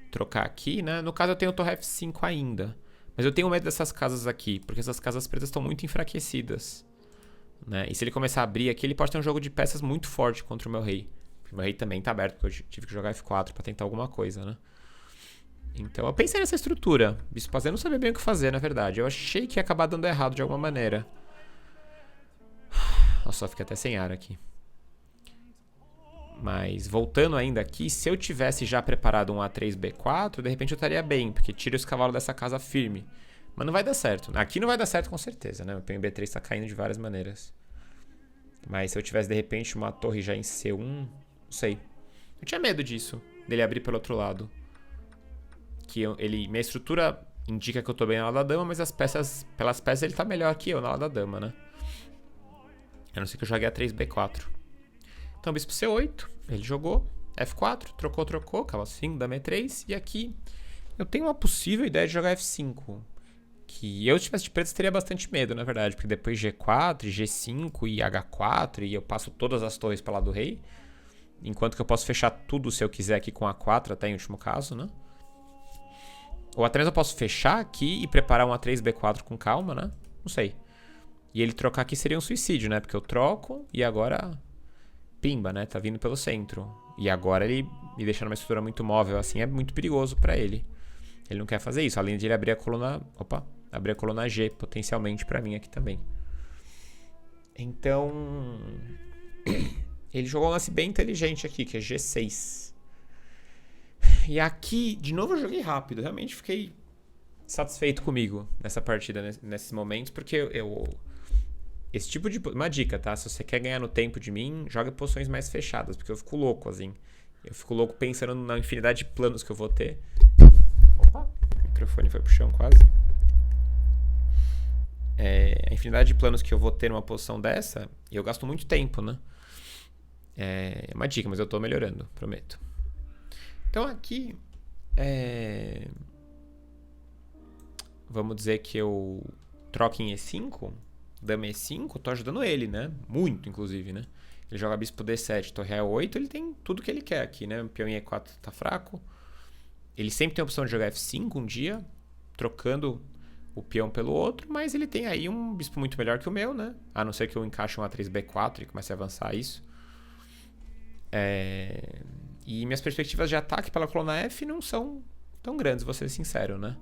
Trocar aqui, né? No caso eu tenho torre F5 ainda. Mas eu tenho medo dessas casas aqui, porque essas casas pretas estão muito enfraquecidas. Né? E se ele começar a abrir aqui, ele pode ter um jogo de peças muito forte contra o meu rei. O meu rei também tá aberto, porque eu tive que jogar F4 pra tentar alguma coisa, né? Então eu pensei nessa estrutura. Bispo A0 não sabia bem o que fazer, na verdade. Eu achei que ia acabar dando errado de alguma maneira. Nossa, só fica até sem ar aqui. Mas voltando ainda aqui, se eu tivesse já preparado um A3B4, de repente eu estaria bem, porque tira esse cavalo dessa casa firme. Mas não vai dar certo. Aqui não vai dar certo com certeza, né? O peão B3 está caindo de várias maneiras. Mas se eu tivesse de repente uma torre já em C1, não sei. Eu tinha medo disso, dele abrir pelo outro lado. Minha estrutura indica que eu tô bem na ala da dama, mas pelas peças ele tá melhor que eu na ala da dama, né? A não ser que eu jogue A3B4. Então, bispo C8, ele jogou. F4, trocou, cavalo 5, dama E3. E aqui eu tenho uma possível ideia de jogar F5. Que eu, se tivesse de preto, teria bastante medo, na verdade. Porque depois G4, G5 e H4, e eu passo todas as torres para lá do rei. Enquanto que eu posso fechar tudo se eu quiser aqui com A4, até em último caso, né? Ou até mesmo eu posso fechar aqui e preparar um A3B4 com calma, né? Não sei. E ele trocar aqui seria um suicídio, né? Porque eu troco e agora... Pimba, né? Tá vindo pelo centro. E agora ele me deixa numa estrutura muito móvel assim é muito perigoso pra ele. Ele não quer fazer isso. Além de ele abrir a coluna... Opa! Abrir a coluna G potencialmente pra mim aqui também. Então... ele jogou um lance bem inteligente aqui, que é G6. E aqui, de novo, eu joguei rápido. Realmente fiquei satisfeito comigo nessa partida, nesses momentos, porque esse tipo de... Uma dica, tá? Se você quer ganhar no tempo de mim, joga posições mais fechadas, porque eu fico louco, assim. Eu fico louco pensando na infinidade de planos que eu vou ter. Opa! O microfone foi pro chão quase. A infinidade de planos que eu vou ter numa posição dessa, e eu gasto muito tempo, né? É uma dica, mas eu tô melhorando, prometo. Então aqui, vamos dizer que eu troca em E5, dama E5, tô ajudando ele, né? Muito, inclusive, né? Ele joga bispo D7, torre E8, ele tem tudo que ele quer aqui, né? O peão em E4 tá fraco. Ele sempre tem a opção de jogar F5 um dia, trocando o peão pelo outro, mas ele tem aí um bispo muito melhor que o meu, né? A não ser que eu encaixe um A3-B4 e comece a avançar isso. E minhas perspectivas de ataque pela coluna F não são tão grandes, vou ser sincero, né?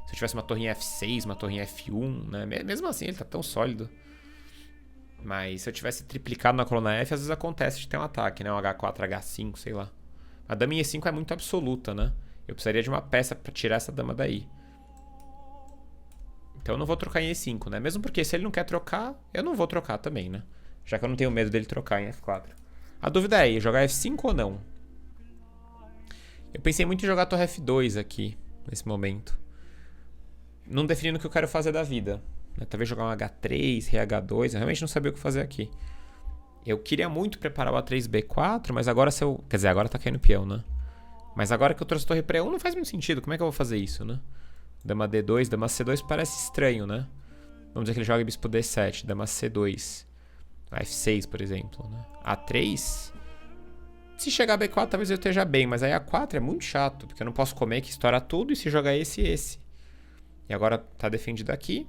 Se eu tivesse uma torre em F6, uma torre em F1, né? Mesmo assim ele tá tão sólido. Mas se eu tivesse triplicado na coluna F, às vezes acontece de ter um ataque, né? Um H4, H5, sei lá. A dama em E5 é muito absoluta, né? Eu precisaria de uma peça pra tirar essa dama daí. Então eu não vou trocar em E5, né? Mesmo porque se ele não quer trocar, eu não vou trocar também, né? Já que eu não tenho medo dele trocar em F4. A dúvida é, jogar F5 ou não? Eu pensei muito em jogar torre F2 aqui, nesse momento. Não definindo o que eu quero fazer da vida. Talvez jogar um H3, Rei H2. Eu realmente não sabia o que fazer aqui. Eu queria muito preparar o A3-B4, mas agora se eu... Quer dizer, agora tá caindo peão, né? Mas agora que eu trouxe torre para E1 não faz muito sentido. Como é que eu vou fazer isso, né? Dama D2, dama C2 parece estranho, né? Vamos dizer que ele joga bispo D7, dama C2. F6, por exemplo, né? A3... Se chegar a B4, talvez eu esteja bem, mas aí A4 é muito chato, porque eu não posso comer que estoura tudo e se jogar esse e esse. E agora tá defendido aqui.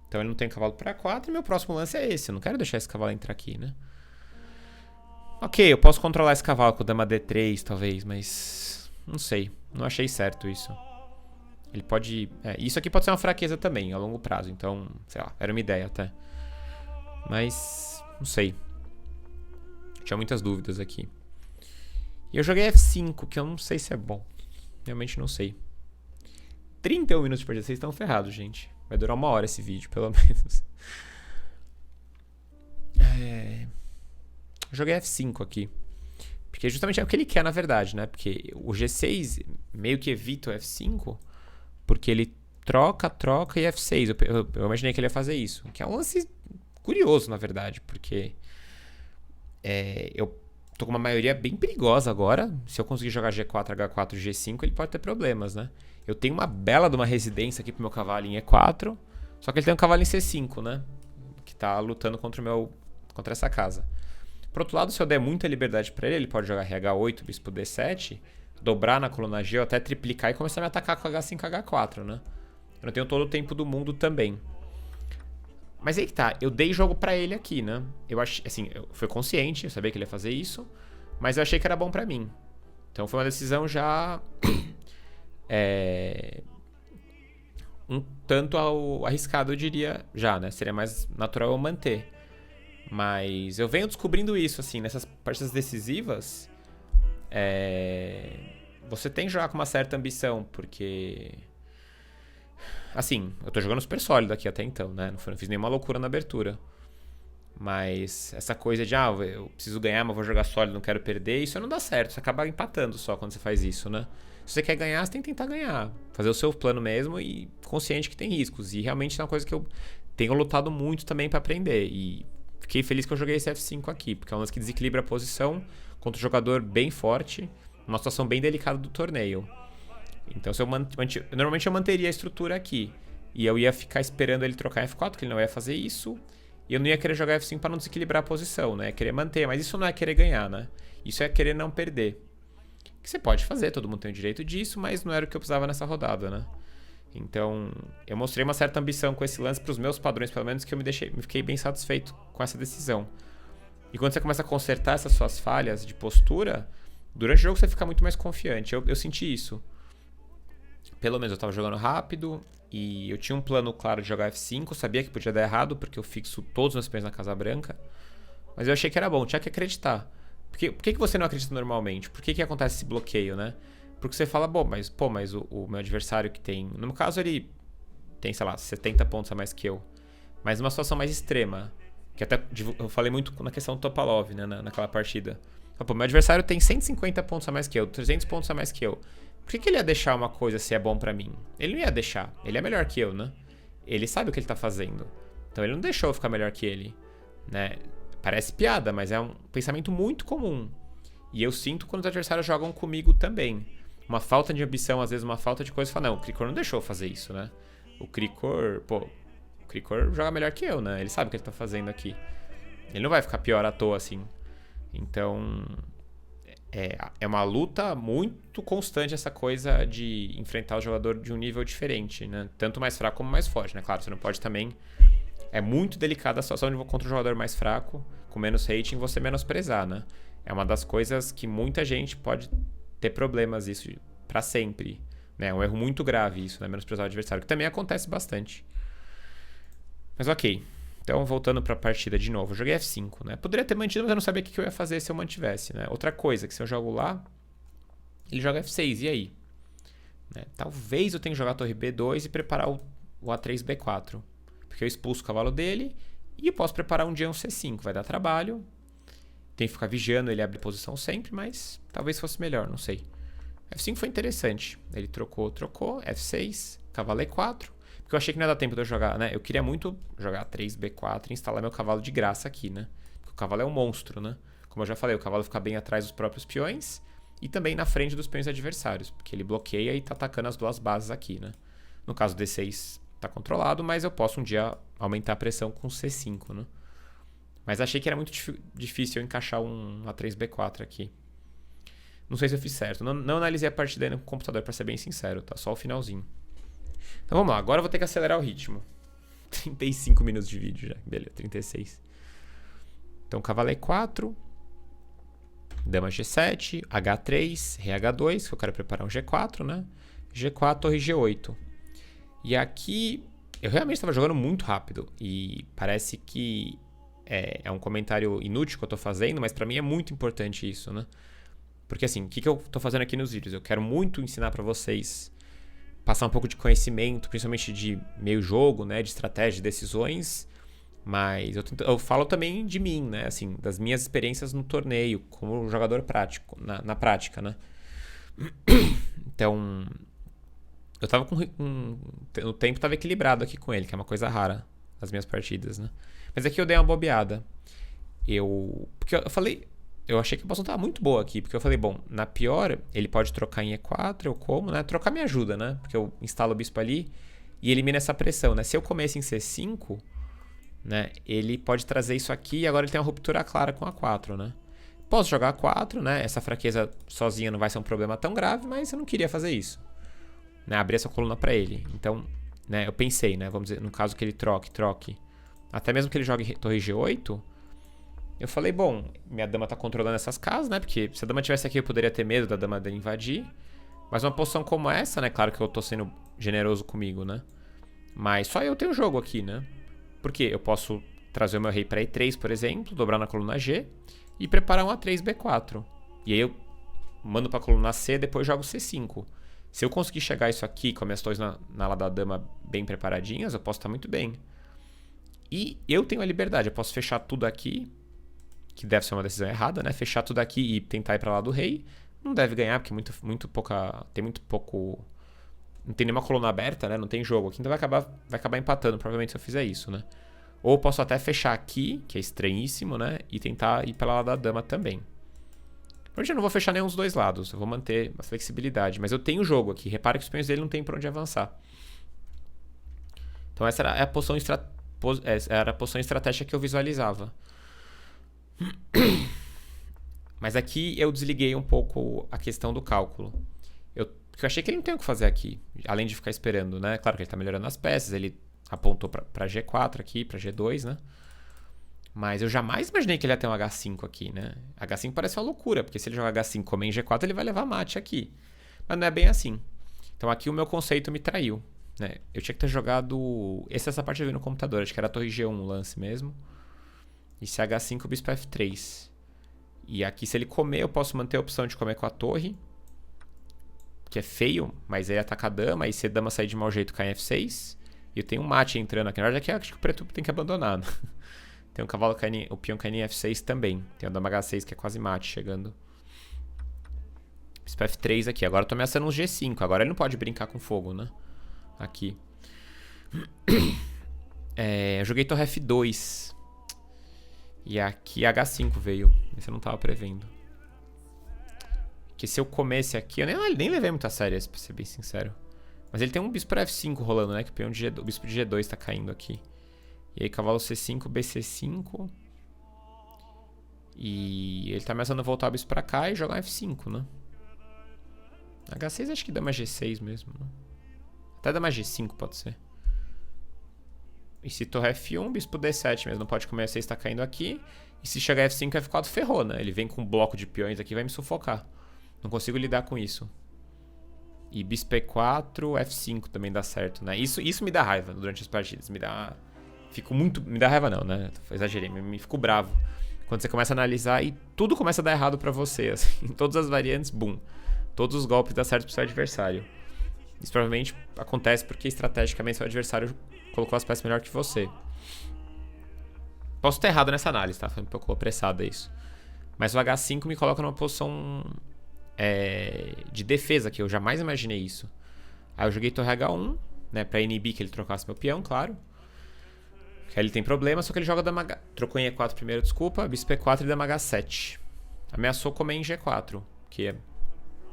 Então ele não tem cavalo para A4 e meu próximo lance é esse. Eu não quero deixar esse cavalo entrar aqui, né? Ok, eu posso controlar esse cavalo com o dama D3, talvez, mas... Não sei. Não achei certo isso. Ele pode... isso aqui pode ser uma fraqueza também, a longo prazo. Então, sei lá, era uma ideia até. Mas... Não sei. Tinha muitas dúvidas aqui. E eu joguei F5, que eu não sei se é bom. Realmente não sei. 31 minutos de partida. Vocês estão ferrados, gente. Vai durar 1 hora esse vídeo, pelo menos. Eu joguei F5 aqui. Porque justamente é o que ele quer, na verdade, né? Porque o G6 meio que evita o F5, porque ele troca e F6. Eu imaginei que ele ia fazer isso. Que é um lance curioso, na verdade, porque eu tô com uma maioria bem perigosa agora. Se eu conseguir jogar G4, H4, G5, ele pode ter problemas, né? Eu tenho uma bela de uma residência aqui pro meu cavalo em E4, só que ele tem um cavalo em C5, né? Que tá lutando contra essa casa. Por outro lado, se eu der muita liberdade pra ele, ele pode jogar RH8, bispo D7, dobrar na coluna G ou até triplicar e começar a me atacar com H5, H4, né? Eu não tenho todo o tempo do mundo também. Mas aí que tá, eu dei jogo pra ele aqui, né? Eu achei, assim, eu fui consciente, eu sabia que ele ia fazer isso, mas eu achei que era bom pra mim. Então foi uma decisão já um tanto arriscado, eu diria, já, né? Seria mais natural eu manter. Mas eu venho descobrindo isso, assim, nessas partidas decisivas, você tem que jogar com uma certa ambição, porque... Assim, eu tô jogando super sólido aqui até então, né? Não fiz nenhuma loucura na abertura. Mas essa coisa de, eu preciso ganhar, mas vou jogar sólido, não quero perder, isso não dá certo. Você acaba empatando só quando você faz isso, né? Se você quer ganhar, você tem que tentar ganhar. Fazer o seu plano mesmo e consciente que tem riscos. E realmente é uma coisa que eu tenho lutado muito também pra aprender. E fiquei feliz que eu joguei esse F5 aqui, porque é um lance que desequilibra a posição contra um jogador bem forte, numa situação bem delicada do torneio. Então, se normalmente eu manteria a estrutura aqui. E eu ia ficar esperando ele trocar F4, que ele não ia fazer isso. E eu não ia querer jogar F5 para não desequilibrar a posição, né? Querer manter, mas isso não é querer ganhar, né? Isso é querer não perder. Que você pode fazer, todo mundo tem o direito disso, mas não era o que eu precisava nessa rodada, né? Então, eu mostrei uma certa ambição com esse lance para os meus padrões, pelo menos, que eu me fiquei bem satisfeito com essa decisão. E quando você começa a consertar essas suas falhas de postura, durante o jogo você fica muito mais confiante. Eu senti isso. Pelo menos eu estava jogando rápido e eu tinha um plano claro de jogar F5, sabia que podia dar errado porque eu fixo todos os meus peões na Casa Branca, mas eu achei que era bom, tinha que acreditar. Por que você não acredita normalmente? Por que acontece esse bloqueio, né? Porque você fala, mas o meu adversário que tem... No meu caso ele tem, sei lá, 70 pontos a mais que eu, mas numa situação mais extrema, que até eu falei muito na questão do Topalov, né, naquela partida. Meu adversário tem 150 pontos a mais que eu, 300 pontos a mais que eu. Por que ele ia deixar uma coisa se é bom pra mim? Ele não ia deixar. Ele é melhor que eu, né? Ele sabe o que ele tá fazendo. Então ele não deixou eu ficar melhor que ele, né? Parece piada, mas é um pensamento muito comum. E eu sinto quando os adversários jogam comigo também. Uma falta de ambição, às vezes uma falta de coisa. Fala, não, o Krikor não deixou eu fazer isso, né? O Krikor, Krikor joga melhor que eu, né? Ele sabe o que ele tá fazendo aqui. Ele não vai ficar pior à toa, assim. Então, é uma luta muito constante essa coisa de enfrentar o jogador de um nível diferente, né? Tanto mais fraco como mais forte, né? Claro, você não pode também... É muito delicada a situação contra um jogador mais fraco, com menos rating, você menosprezar, né? É uma das coisas que muita gente pode ter problemas isso pra sempre, né? É um erro muito grave isso, né? Menosprezar o adversário, que também acontece bastante. Mas ok. Então, voltando pra partida de novo. Eu joguei F5, né? Poderia ter mantido, mas eu não sabia o que eu ia fazer se eu mantivesse, né? Outra coisa, que se eu jogo lá, ele joga F6, e aí? Né? Talvez eu tenha que jogar a torre B2 e preparar o A3, B4. Porque eu expulso o cavalo dele e eu posso preparar um dia um C5. Vai dar trabalho. Tem que ficar vigiando ele abrir posição sempre, mas talvez fosse melhor, não sei. F5 foi interessante. Ele trocou. F6, cavalo E4. Porque eu achei que não ia dar tempo de eu jogar, né? Eu queria muito jogar 3, B4 e instalar meu cavalo de graça aqui, né? Porque o cavalo é um monstro, né? Como eu já falei, o cavalo fica bem atrás dos próprios peões e também na frente dos peões adversários. Porque ele bloqueia e tá atacando as duas bases aqui, né? No caso D6 tá controlado, mas eu posso um dia aumentar a pressão com C5, né? Mas achei que era muito difícil eu encaixar um A3, B4 aqui. Não sei se eu fiz certo. Não analisei a partida ainda com o computador, pra ser bem sincero, tá? Só o finalzinho. Então vamos lá, agora eu vou ter que acelerar o ritmo. 35 minutos de vídeo já, beleza, 36. Então cavalo E4, dama G7, H3, rei H2, que eu quero preparar um G4, né? G4, torre G8. E aqui, eu realmente estava jogando muito rápido. E parece que é um comentário inútil que eu estou fazendo, mas para mim é muito importante isso, né? Porque assim, o que eu estou fazendo aqui nos vídeos? Eu quero muito ensinar para vocês, passar um pouco de conhecimento, principalmente de meio jogo, né? De estratégia, de decisões. Mas eu falo também de mim, né? Assim, das minhas experiências no torneio, como jogador prático, na prática, né? Então... Eu tava o tempo tava equilibrado aqui com ele, que é uma coisa rara nas minhas partidas, né? Mas aqui eu dei uma bobeada. Porque eu falei... Eu achei que a posição tava muito boa aqui, porque eu falei, bom, na pior, ele pode trocar em E4, eu como, né? Trocar me ajuda, né? Porque eu instalo o bispo ali e elimina essa pressão, né? Se eu comesse em C5, né? Ele pode trazer isso aqui e agora ele tem uma ruptura clara com A4, né? Posso jogar A4, né? Essa fraqueza sozinha não vai ser um problema tão grave, mas eu não queria fazer isso. Né, abrir essa coluna para ele. Então, né, eu pensei, né, vamos dizer, no caso que ele troque. Até mesmo que ele jogue torre G8, eu falei, bom, minha dama tá controlando essas casas, né, porque se a dama tivesse aqui eu poderia ter medo da dama dele invadir. Mas uma posição como essa, né, claro que eu tô sendo generoso comigo, né, mas só eu tenho jogo aqui, né. Porque eu posso trazer o meu rei para E3, por exemplo, dobrar na coluna G e preparar um A3, B4. E aí eu mando pra coluna C e depois jogo C5. Se eu conseguir chegar isso aqui com as minhas torres na ala da dama bem preparadinhas, eu posso estar muito bem. E eu tenho a liberdade, eu posso fechar tudo aqui, que deve ser uma decisão errada, né? Fechar tudo aqui e tentar ir para lá do rei. Não deve ganhar, porque tem muito pouco... Não tem nenhuma coluna aberta, né? Não tem jogo aqui, então vai acabar empatando, provavelmente, se eu fizer isso, né? Ou eu posso até fechar aqui, que é estranhíssimo, né? E tentar ir para lá da dama também. Hoje eu não vou fechar nenhum dos dois lados, eu vou manter a flexibilidade, mas eu tenho o jogo aqui. Repara que os peões dele não tem por onde avançar. Então essa era a posição estratégica que eu visualizava. Mas aqui eu desliguei um pouco a questão do cálculo. Porque eu achei que ele não tem o que fazer aqui, além de ficar esperando, né? Claro que ele está melhorando as peças, ele apontou para G4 aqui, para G2, né? Mas eu jamais imaginei que ele ia ter um H5 aqui, né? H5 parece uma loucura, porque se ele jogar H5 como em G4, ele vai levar mate aqui. Mas não é bem assim. Então aqui o meu conceito me traiu, né? Eu tinha que ter jogado... Essa parte eu vi no computador, acho que era a torre G1 o lance mesmo. E se H5, o bispo F3. E aqui, se ele comer, eu posso manter a opção de comer com a torre, que é feio, mas ele ataca a dama, e se a dama sair de mau jeito, cai em F6. E eu tenho um mate entrando aqui. Na verdade, aqui acho que o preto tem que abandonar. Tem um cavalo caindo, o peão caindo em F6 também. Tem o dama H6 que é quase mate chegando. Bispo F3 aqui. Agora eu tô ameaçando um G5. Agora ele não pode brincar com fogo, né? Aqui. Eu joguei torre F2. E aqui H5 veio. Esse eu não tava prevendo. Que se eu comesse aqui... Eu nem levei muito a sério esse, pra ser bem sincero. Mas ele tem um bispo F5 rolando, né? Que o bispo de G2 tá caindo aqui. E aí cavalo C5, BC5. E ele tá ameaçando voltar o bispo pra cá e jogar um F5, né? H6 acho que dama G6 mesmo, né? Até dama G5 pode ser. E se torre F1, bispo D7 mesmo. Não pode comer A6, tá caindo aqui. E se chegar F5, F4, ferrou, né? Ele vem com um bloco de peões aqui e vai me sufocar. Não consigo lidar com isso. E bispo E4, F5 também dá certo, né? Isso me dá raiva durante as partidas. Me dá raiva não, né? Exagerei, me fico bravo. Quando você começa a analisar e tudo começa a dar errado pra você, assim. Em todas as variantes, boom. Todos os golpes dão certo pro seu adversário. Isso provavelmente acontece porque estrategicamente seu adversário colocou as peças melhor que você. Posso estar errado nessa análise, tá? Foi um pouco apressado isso. Mas o H5 me coloca numa posição de defesa aqui. Eu jamais imaginei isso. Aí eu joguei torre H1, né? Pra inibir que ele trocasse meu peão, claro. Que aí ele tem problema, só que ele joga dama H... Trocou em E4 primeiro, desculpa. Bispo E4 e dama H7. Ameaçou comer em G4, que é...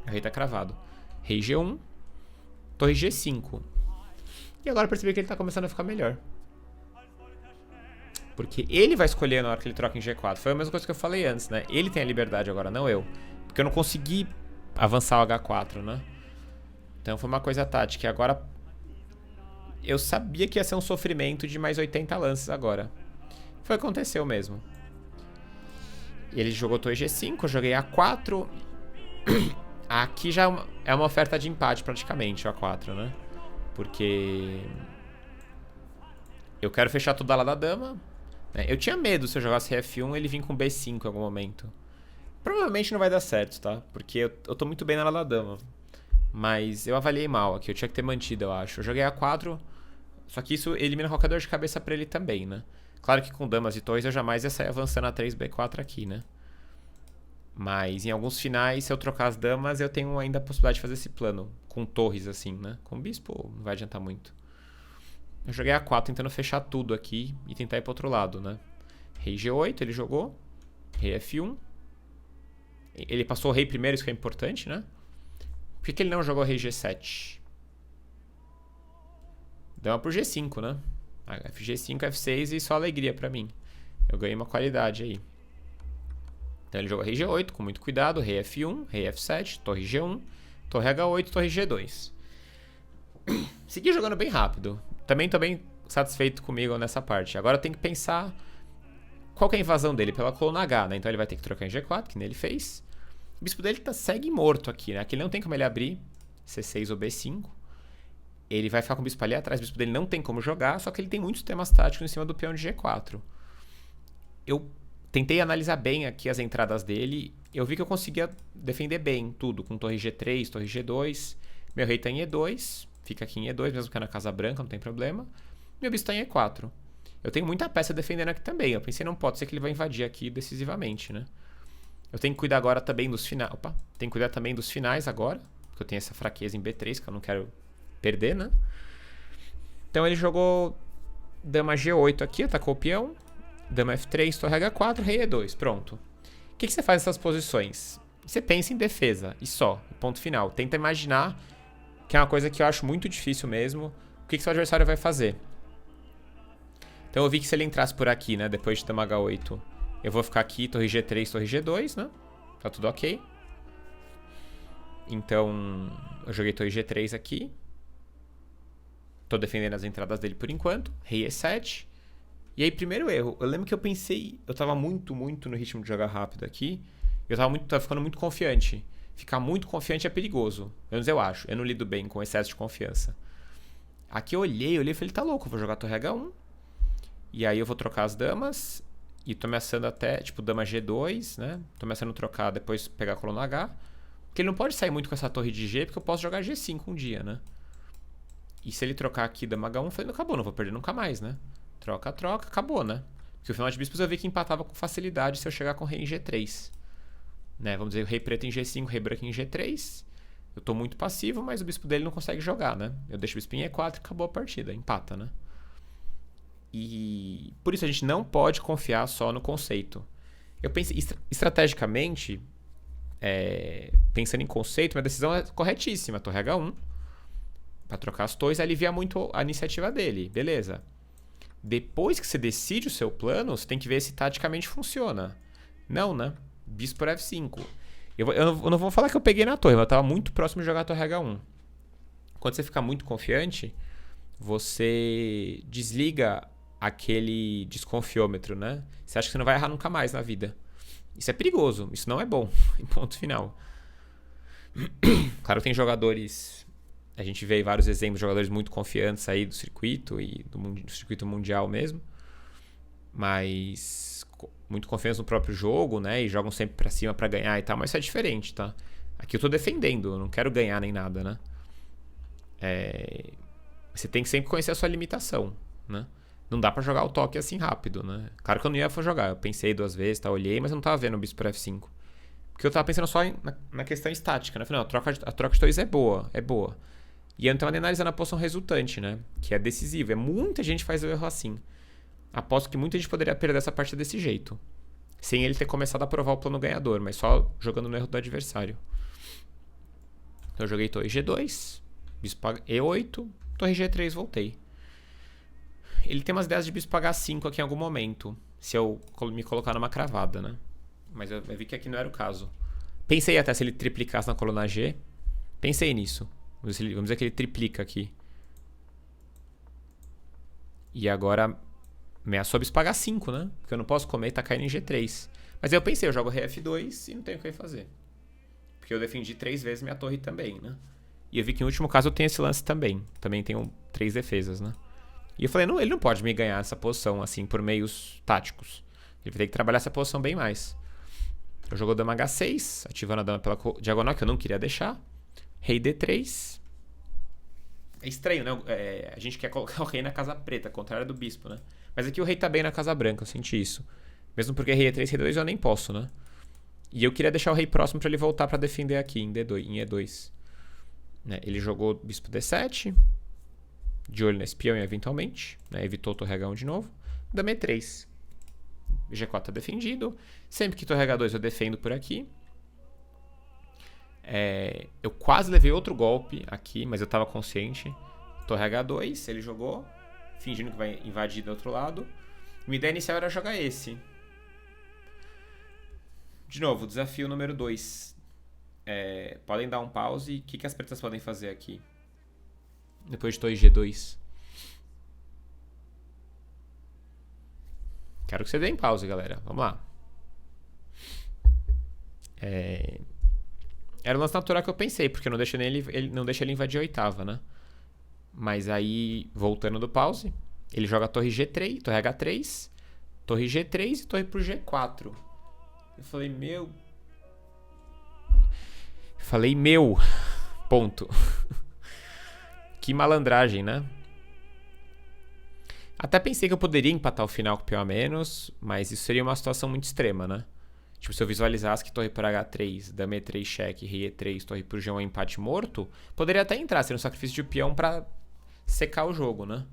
O rei tá cravado. Rei G1. Torre G5. E agora eu percebi que ele tá começando a ficar melhor. Porque ele vai escolher na hora que ele troca em G4. Foi a mesma coisa que eu falei antes, né? Ele tem a liberdade agora, não eu. Porque eu não consegui avançar o H4, né? Então foi uma coisa tática. E agora... Eu sabia que ia ser um sofrimento de mais 80 lances agora. Foi o que aconteceu mesmo. Ele jogou torre G5, eu joguei A4. Aqui já é uma oferta de empate praticamente, o A4, né? Porque... Eu quero fechar tudo lá da dama. Né? Eu tinha medo se eu jogasse F1 ele vir com B5 em algum momento. Provavelmente não vai dar certo, tá? Porque eu tô muito bem na ala da dama. Mas eu avaliei mal aqui, eu tinha que ter mantido, eu acho. Eu joguei A4, só que isso elimina qualquer dor de cabeça pra ele também, né? Claro que com damas e torres eu jamais ia sair avançando a 3B4 aqui, né? Mas em alguns finais, se eu trocar as damas, eu tenho ainda a possibilidade de fazer esse plano. Com torres, assim, né? Com bispo, não vai adiantar muito. Eu joguei A4 tentando fechar tudo aqui e tentar ir pro outro lado, né? Rei G8, ele jogou. Rei F1. Ele passou o rei primeiro, isso que é importante, né? Por que ele não jogou rei G7? Dama pro G5, né? G5, F6 e só alegria pra mim. Eu ganhei uma qualidade aí. Então ele jogou rei G8 com muito cuidado. Rei F1, rei F7, torre G1, torre H8, torre G2. Segui jogando bem rápido. Também tô bem satisfeito comigo nessa parte. Agora tem que pensar qual que é a invasão dele pela coluna H, né? Então ele vai ter que trocar em G4, que nem ele fez. O bispo dele segue morto aqui, né? Aqui ele não tem como ele abrir C6 ou B5. Ele vai ficar com o bispo ali atrás. O bispo dele não tem como jogar, só que ele tem muitos temas táticos em cima do peão de G4. Eu tentei analisar bem aqui as entradas dele. Eu vi que eu conseguia defender bem tudo, com torre G3, torre G2. Meu rei tá em E2, fica aqui em E2, mesmo que é na Casa Branca, não tem problema. Meu bispo tá em E4. Eu tenho muita peça defendendo aqui também. Eu pensei, não pode ser que ele vai invadir aqui decisivamente, né? Eu tenho que cuidar agora também dos finais. Opa, tenho que cuidar também dos finais agora. Porque eu tenho essa fraqueza em B3 que eu não quero perder, né? Então ele jogou dama G8 aqui, atacou o peão. Dama F3, torre H4, rei E2. Pronto. O que você faz nessas posições? Você pensa em defesa e só. Ponto final. Tenta imaginar, que é uma coisa que eu acho muito difícil mesmo. O que seu adversário vai fazer? Então eu vi que se ele entrasse por aqui, né? Depois de dama H8... Eu vou ficar aqui, torre G3, torre G2, né? Tá tudo ok. Então, eu joguei torre G3 aqui. Tô defendendo as entradas dele por enquanto. Rei E7. E aí, primeiro erro. Eu lembro que eu pensei... Eu tava muito no ritmo de jogar rápido aqui. Eu tava ficando muito confiante. Ficar muito confiante é perigoso. Pelo menos eu acho. Eu não lido bem com excesso de confiança. Aqui eu olhei e falei, tá louco, eu vou jogar torre H1. E aí eu vou trocar as damas... E tô ameaçando até, tipo, dama G2, né? Tô ameaçando trocar, depois pegar a coluna H. Porque ele não pode sair muito com essa torre de G, porque eu posso jogar G5 um dia, né? E se ele trocar aqui dama H1, eu falei, não, acabou, não vou perder nunca mais, né? Troca, acabou, né? Porque o final de bispos eu vi que empatava com facilidade se eu chegar com o rei em G3. Né? Vamos dizer, o rei preto em G5, o rei branco em G3. Eu tô muito passivo, mas o bispo dele não consegue jogar, né? Eu deixo o bispo em E4 e acabou a partida, empata, né? E por isso a gente não pode confiar só no conceito. Eu pensei, estrategicamente, pensando em conceito, minha decisão é corretíssima. Torre H1, para trocar as torres, alivia muito a iniciativa dele. Beleza. Depois que você decide o seu plano, você tem que ver se taticamente funciona. Não, né? Bispo por F5. Eu não vou falar que eu peguei na torre, mas eu tava muito próximo de jogar a torre H1. Quando você fica muito confiante, você desliga aquele desconfiômetro, né? Você acha que você não vai errar nunca mais na vida. Isso é perigoso, isso não é bom, em ponto final. Claro que tem jogadores, a gente vê vários exemplos de jogadores muito confiantes aí do circuito e do circuito mundial mesmo, mas muito confiantes no próprio jogo, né? E jogam sempre pra cima pra ganhar e tal, mas isso é diferente, tá? Aqui eu tô defendendo, eu não quero ganhar nem nada, né? Você tem que sempre conhecer a sua limitação, né? Não dá pra jogar o toque assim rápido, né? Claro que eu não ia jogar, eu pensei 2 vezes, tá? Olhei, mas eu não tava vendo o bispo por F5. Porque eu tava pensando só na questão estática, né? Eu falei, não, a troca de torres é boa, é boa. E eu não tava nem analisando a posição resultante, né? Que é decisiva. Muita gente faz o erro assim. Aposto que muita gente poderia perder essa partida desse jeito. Sem ele ter começado a provar o plano ganhador, mas só jogando no erro do adversário. Então eu joguei torre G2, bispo E8, torre G3, voltei. Ele tem umas ideias de bispo H5 aqui em algum momento, se eu me colocar numa cravada, né? Mas eu vi que aqui não era o caso. Pensei até se ele triplicasse na coluna G. Pensei nisso. Vamos dizer que ele triplica aqui. E agora ameaçou bispo H5, né? Porque eu não posso comer e tá caindo em G3. Mas aí eu pensei, eu jogo rei F2 e não tenho o que fazer. Porque eu defendi 3 vezes minha torre também, né? E eu vi que no último caso eu tenho esse lance também. Também tenho 3 defesas, né? E eu falei, não, ele não pode me ganhar essa posição assim por meios táticos. Ele vai ter que trabalhar essa posição bem mais. Eu jogo dama H6, ativando a dama pela diagonal, que eu não queria deixar. Rei D3. É estranho, né? A gente quer colocar o rei na casa preta, contrário do bispo, né? Mas aqui o rei tá bem na casa branca, eu senti isso. Mesmo porque rei E3, rei D2 eu nem posso, né? E eu queria deixar o rei próximo pra ele voltar pra defender aqui em E2. Né? Ele jogou bispo D7. De olho nesse peão, eventualmente. Né? Evitou torre H1 de novo. Dama E3. G4 tá defendido. Sempre que torre H2 eu defendo por aqui. Eu quase levei outro golpe aqui, mas eu tava consciente. Torre H2, ele jogou. Fingindo que vai invadir do outro lado. Minha ideia inicial era jogar esse. De novo, desafio número 2. Podem dar um pause. O que as pretas podem fazer aqui? Depois de torre G2. Quero que você dê em pause, galera. Vamos lá. Era o lance natural que eu pensei, porque eu não deixei ele invadir a oitava, né? Mas aí, voltando do pause, ele joga torre G3, torre H3, torre G3 e torre pro G4. Eu falei, meu. Ponto. Que malandragem, né? Até pensei que eu poderia empatar o final com o peão a menos, mas isso seria uma situação muito extrema, né? Tipo, se eu visualizasse que torre por H3, dama E3 cheque, rei E3, torre por G1 empate morto, poderia até entrar, seria um sacrifício de peão pra secar o jogo, né?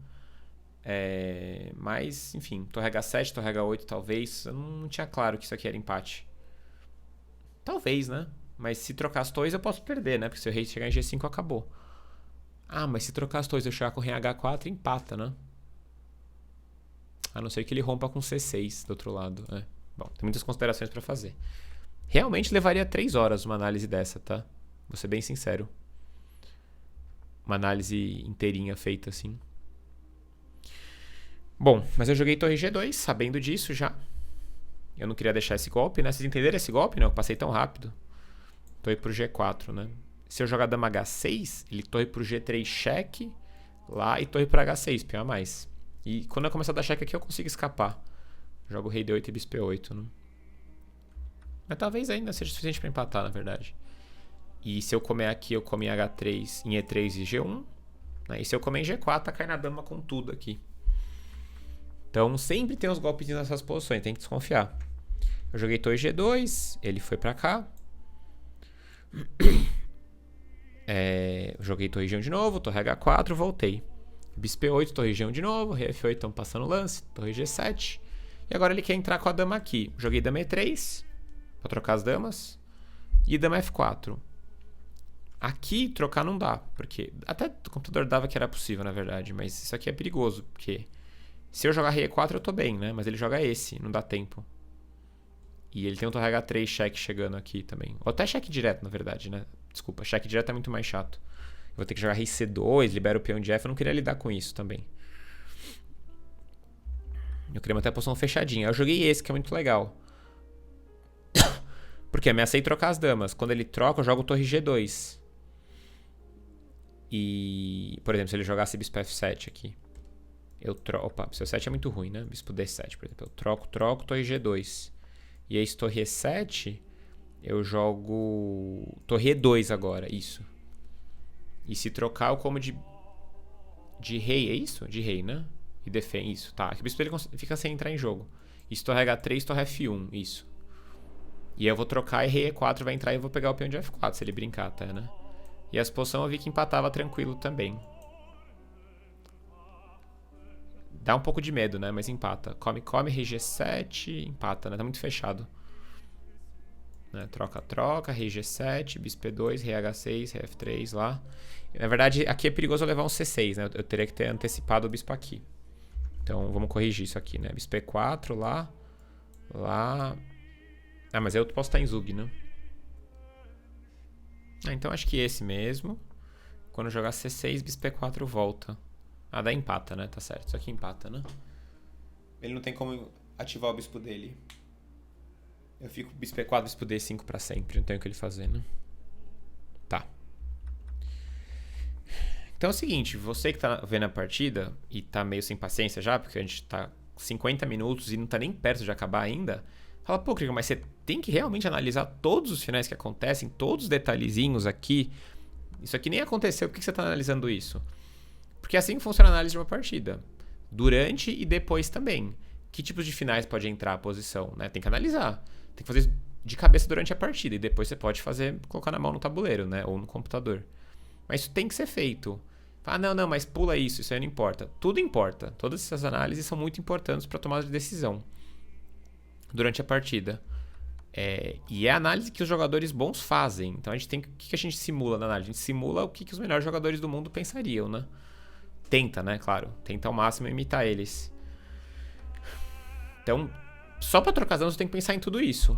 Mas, enfim, torre H7, torre H8 talvez, eu não tinha claro que isso aqui era empate. Talvez, né? Mas se trocar as torres eu posso perder, né? Porque se o rei chegar em G5 acabou. Ah, mas se trocar as torres e eu chegar com o rei H4, empata, né? A não ser que ele rompa com C6 do outro lado. Bom, tem muitas considerações pra fazer. Realmente levaria 3 horas uma análise dessa, tá? Vou ser bem sincero. Uma análise inteirinha feita assim. Bom, mas eu joguei torre G2, sabendo disso já. Eu não queria deixar esse golpe, né? Vocês entenderam esse golpe? Não, eu passei tão rápido. Torre pro G4, né? Se eu jogar dama H6, ele torre pro G3 cheque lá e torre pro H6, peão a mais. E quando eu começar a dar cheque aqui, eu consigo escapar. Jogo rei D8 e bispo E8, né? Mas talvez ainda seja suficiente pra empatar, na verdade. E se eu comer aqui, eu como em H3, em E3 e G1. Né? E se eu comer em G4, tá caindo a dama com tudo aqui. Então sempre tem os golpes nessas posições, tem que desconfiar. Eu joguei torre G2, ele foi pra cá. Joguei torre G1 de novo, torre H4, voltei. Bispo E8, torre G1 de novo, rei F8, estamos passando o lance, torre G7. E agora ele quer entrar com a dama aqui. Joguei dama E3, pra trocar as damas. E dama F4. Aqui trocar não dá, porque até o computador dava que era possível, na verdade, mas isso aqui é perigoso, porque Se eu jogar rei E4 eu tô bem, né? Mas ele joga esse, não dá tempo. E ele tem um torre H3 cheque chegando aqui também. Ou até cheque direto, na verdade, né? Desculpa, cheque direto é muito mais chato. Eu vou ter que jogar rei C2, libera o peão de F. Eu não queria lidar com isso também. Eu queria manter a posição fechadinha. Eu joguei esse, que é muito legal. Porque ameacei trocar as damas. Quando ele troca, eu jogo torre G2. E, por exemplo, se ele jogasse bispo F7 aqui. Eu troco... Opa, bispo F7 é muito ruim, né? Bispo D7, por exemplo. Eu troco, torre G2. E aí, se torre E7, eu jogo torre E2 agora, isso. E se trocar, eu como de rei, é isso? De rei, né? E defende, isso, tá. Aqui o bispo dele fica sem entrar em jogo. Isso, torre H3, torre F1, isso. E aí eu vou trocar e rei E4 vai entrar e eu vou pegar o peão de F4, se ele brincar até, né? E essa posição eu vi que empatava tranquilo também. Dá um pouco de medo, né? Mas empata. Come, rei G7, empata, né? Tá muito fechado. Né? Troca, rei G7, bispo E2, rei H6, rei F3 lá. Na verdade, aqui é perigoso eu levar um C6, né? Eu teria que ter antecipado o bispo aqui. Então, vamos corrigir isso aqui, né? Bispo E4 lá. Ah, mas aí eu posso estar em Zug, né? Ah, então acho que esse mesmo. Quando jogar C6, bispo E4 volta. Ah, daí empata, né? Tá certo. Isso aqui empata, né? Ele não tem como ativar o bispo dele. Eu fico bispo E4, bispo D5 pra sempre. Não tenho o que ele fazer, né? Tá. Então é o seguinte, você que tá vendo a partida e tá meio sem paciência já, porque a gente tá 50 minutos e não tá nem perto de acabar ainda, fala, pô, Krieger, mas você tem que realmente analisar todos os finais que acontecem, todos os detalhezinhos aqui. Isso aqui nem aconteceu, por que você tá analisando isso? Porque é assim que funciona a análise de uma partida. Durante e depois também. Que tipos de finais pode entrar a posição, né? Tem que analisar. Tem que fazer de cabeça durante a partida. E depois você pode fazer, colocar na mão no tabuleiro, né? Ou no computador. Mas isso tem que ser feito. Ah, não, mas pula isso aí não importa. Tudo importa. Todas essas análises são muito importantes para tomada de decisão durante a partida. E é a análise que os jogadores bons fazem. Então a gente tem. O que a gente simula na análise? A gente simula o que os melhores jogadores do mundo pensariam, né? Tenta, né? Claro. Tenta ao máximo imitar eles. Então, só para trocar as damas, você tem que pensar em tudo isso.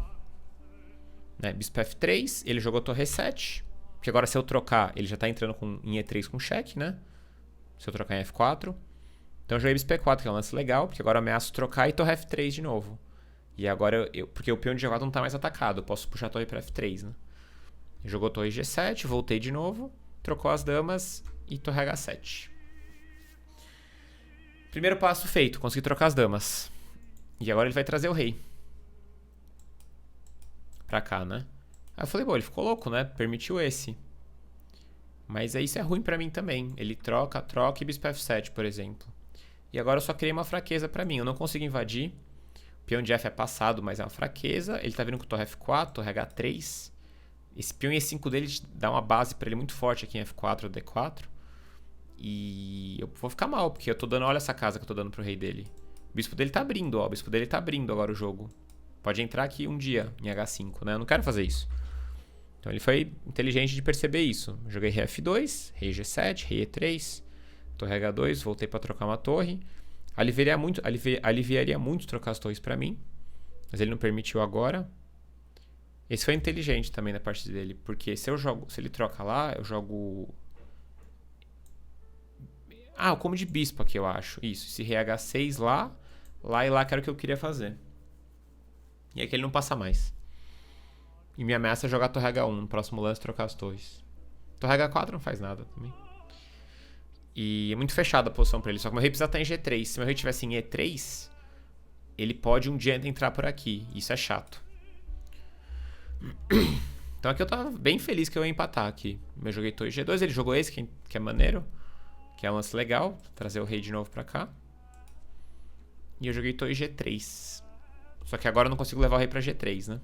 Né? Bispo F3, ele jogou torre E7. Porque agora se eu trocar, ele já tá entrando em E3 com cheque, né? Se eu trocar em F4. Então eu joguei bispo E4, que é um lance legal, porque agora eu ameaço trocar e torre F3 de novo. E agora, porque o peão de G4 não tá mais atacado, eu posso puxar a torre para F3, né? Jogou torre G7, voltei de novo, trocou as damas e torre H7. Primeiro passo feito, consegui trocar as damas. E agora ele vai trazer o rei. Pra cá, né? Aí eu falei, bom, ele ficou louco, né? Permitiu esse. Mas aí isso é ruim pra mim também. Ele troca e bispo F7, por exemplo. E agora eu só criei uma fraqueza pra mim. Eu não consigo invadir. O peão de F é passado, mas é uma fraqueza. Ele tá vindo com torre F4, torre H3. Esse peão E5 dele dá uma base pra ele muito forte aqui em F4 ou D4. E eu vou ficar mal, porque eu tô dando... Olha essa casa que eu tô dando pro rei dele. O bispo dele tá abrindo, ó. O bispo dele tá abrindo agora o jogo. Pode entrar aqui um dia em H5, né? Eu não quero fazer isso. Então ele foi inteligente de perceber isso. Eu joguei rei F2, rei G7, rei E3, torre H2, voltei para trocar uma torre. Aliviaria muito trocar as torres para mim, mas ele não permitiu agora. Esse foi inteligente também da parte dele, porque se ele troca lá, eu jogo... Ah, eu como de bispo aqui, eu acho. Isso, esse rei H6 lá e lá que era o que eu queria fazer. E aí que ele não passa mais. E minha ameaça é jogar torre H1 no próximo lance, trocar as torres. Torre H4 não faz nada também. E é muito fechada a posição pra ele. Só que meu rei precisa estar em G3. Se meu rei estivesse em E3, ele pode um dia entrar por aqui. Isso é chato. Então aqui eu tava bem feliz que eu ia empatar aqui. Eu joguei torre G2, ele jogou esse, que é maneiro. Que é um lance legal. Trazer o rei de novo pra cá. E eu joguei torre G3. Só que agora eu não consigo levar o rei pra G3, né?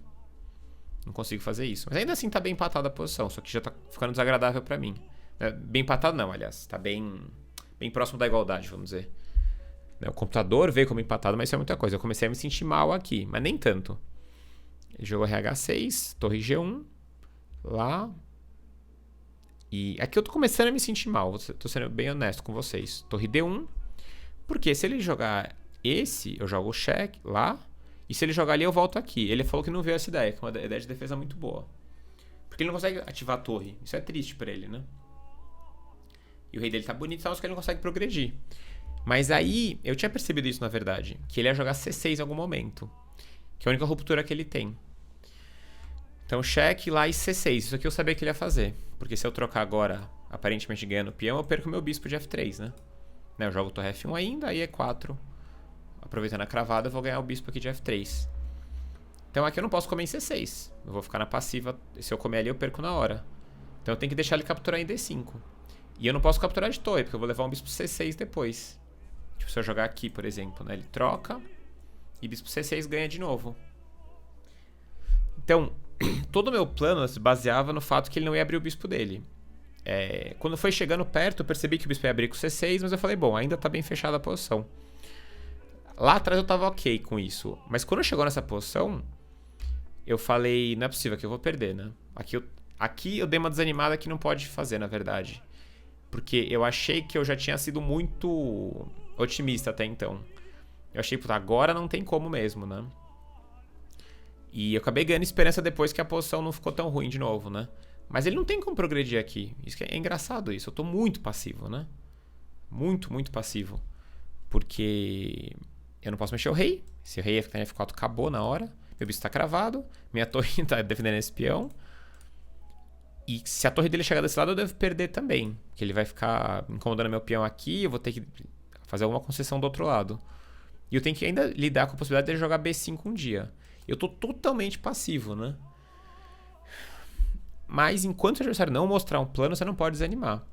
Não consigo fazer isso. Mas ainda assim tá bem empatada a posição. Só que já tá ficando desagradável pra mim. Bem empatado não, aliás. Tá bem próximo da igualdade, vamos dizer. O computador veio como empatado, mas isso é muita coisa. Eu comecei a me sentir mal aqui, mas nem tanto. Ele jogou RH6, torre G1. Lá. E aqui eu tô começando a me sentir mal. Tô sendo bem honesto com vocês. Torre D1. Porque se ele jogar Esse, eu jogo o cheque lá. E se ele jogar ali, eu volto aqui. Ele falou que não viu essa ideia, que é uma ideia de defesa muito boa. Porque ele não consegue ativar a torre. Isso é triste pra ele, né? E o rei dele tá bonito, mas que ele não consegue progredir. Mas aí, eu tinha percebido isso na verdade. Que ele ia jogar C6 em algum momento. Que é a única ruptura que ele tem. Então, cheque lá e C6. Isso aqui eu sabia que ele ia fazer. Porque se eu trocar agora, aparentemente ganhando o peão, eu perco meu bispo de F3, né? Eu jogo torre F1 ainda, aí E4. Aproveitando a cravada, eu vou ganhar o bispo aqui de F3. Então aqui eu não posso comer em C6. Eu vou ficar na passiva. Se eu comer ali, eu perco na hora. Então eu tenho que deixar ele capturar em D5. E eu não posso capturar de torre, porque eu vou levar um bispo C6 depois. Tipo, se eu jogar aqui, por exemplo, né? Ele troca e bispo C6 ganha de novo. Então, todo o meu plano se baseava no fato que ele não ia abrir o bispo dele. Quando foi chegando perto, eu percebi que o bispo ia abrir com C6, mas eu falei, bom, ainda tá bem fechada a posição. Lá atrás eu tava ok com isso. Mas quando chegou nessa posição, eu falei, não é possível que eu vou perder, né? Aqui eu dei uma desanimada que não pode fazer, na verdade. Porque eu achei que eu já tinha sido muito otimista até então. Eu achei, puta, agora não tem como mesmo, né? E eu acabei ganhando esperança depois que a posição não ficou tão ruim de novo, né? Mas ele não tem como progredir aqui. Isso que é engraçado isso. Eu tô muito passivo, né? Muito, muito passivo. Porque eu não posso mexer o rei. Se o rei ia ficar em F4, acabou na hora. Meu bispo tá cravado. Minha torre tá defendendo esse peão. E se a torre dele chegar desse lado, eu devo perder também. Porque ele vai ficar incomodando meu peão aqui. Eu vou ter que fazer alguma concessão do outro lado. E eu tenho que ainda lidar com a possibilidade dele jogar B5 um dia. Eu tô totalmente passivo, né? Mas enquanto o adversário não mostrar um plano, você não pode desanimar.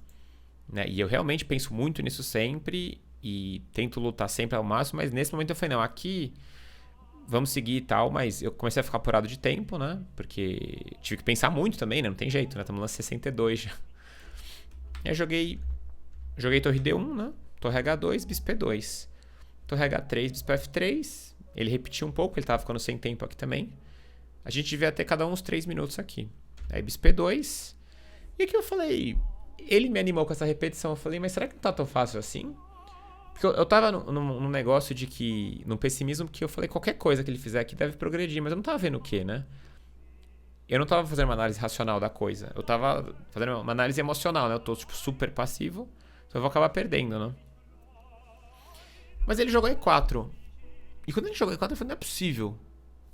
Né? E eu realmente penso muito nisso sempre. E tento lutar sempre ao máximo. Mas nesse momento eu falei, não, aqui vamos seguir e tal. Mas eu comecei a ficar apurado de tempo, né? Porque tive que pensar muito também, né? Não tem jeito, né? Estamos no lance 62 já. E aí joguei torre D1, né? Torre H2, bispo E2. Torre H3, bispo F3. Ele repetiu um pouco, ele tava ficando sem tempo aqui também. A gente devia ter cada uns 3 minutos aqui. Aí bispo E2. E aqui eu falei... Ele me animou com essa repetição. Eu falei, mas será que não tá tão fácil assim? Porque eu tava num negócio de que... Num pessimismo que eu falei, qualquer coisa que ele fizer aqui deve progredir. Mas eu não tava vendo o quê, né? Eu não tava fazendo uma análise racional da coisa. Eu tava fazendo uma análise emocional, né? Eu tô, tipo, super passivo. Então eu vou acabar perdendo, né? Mas ele jogou E4. E quando ele jogou E4, eu falei, não é possível.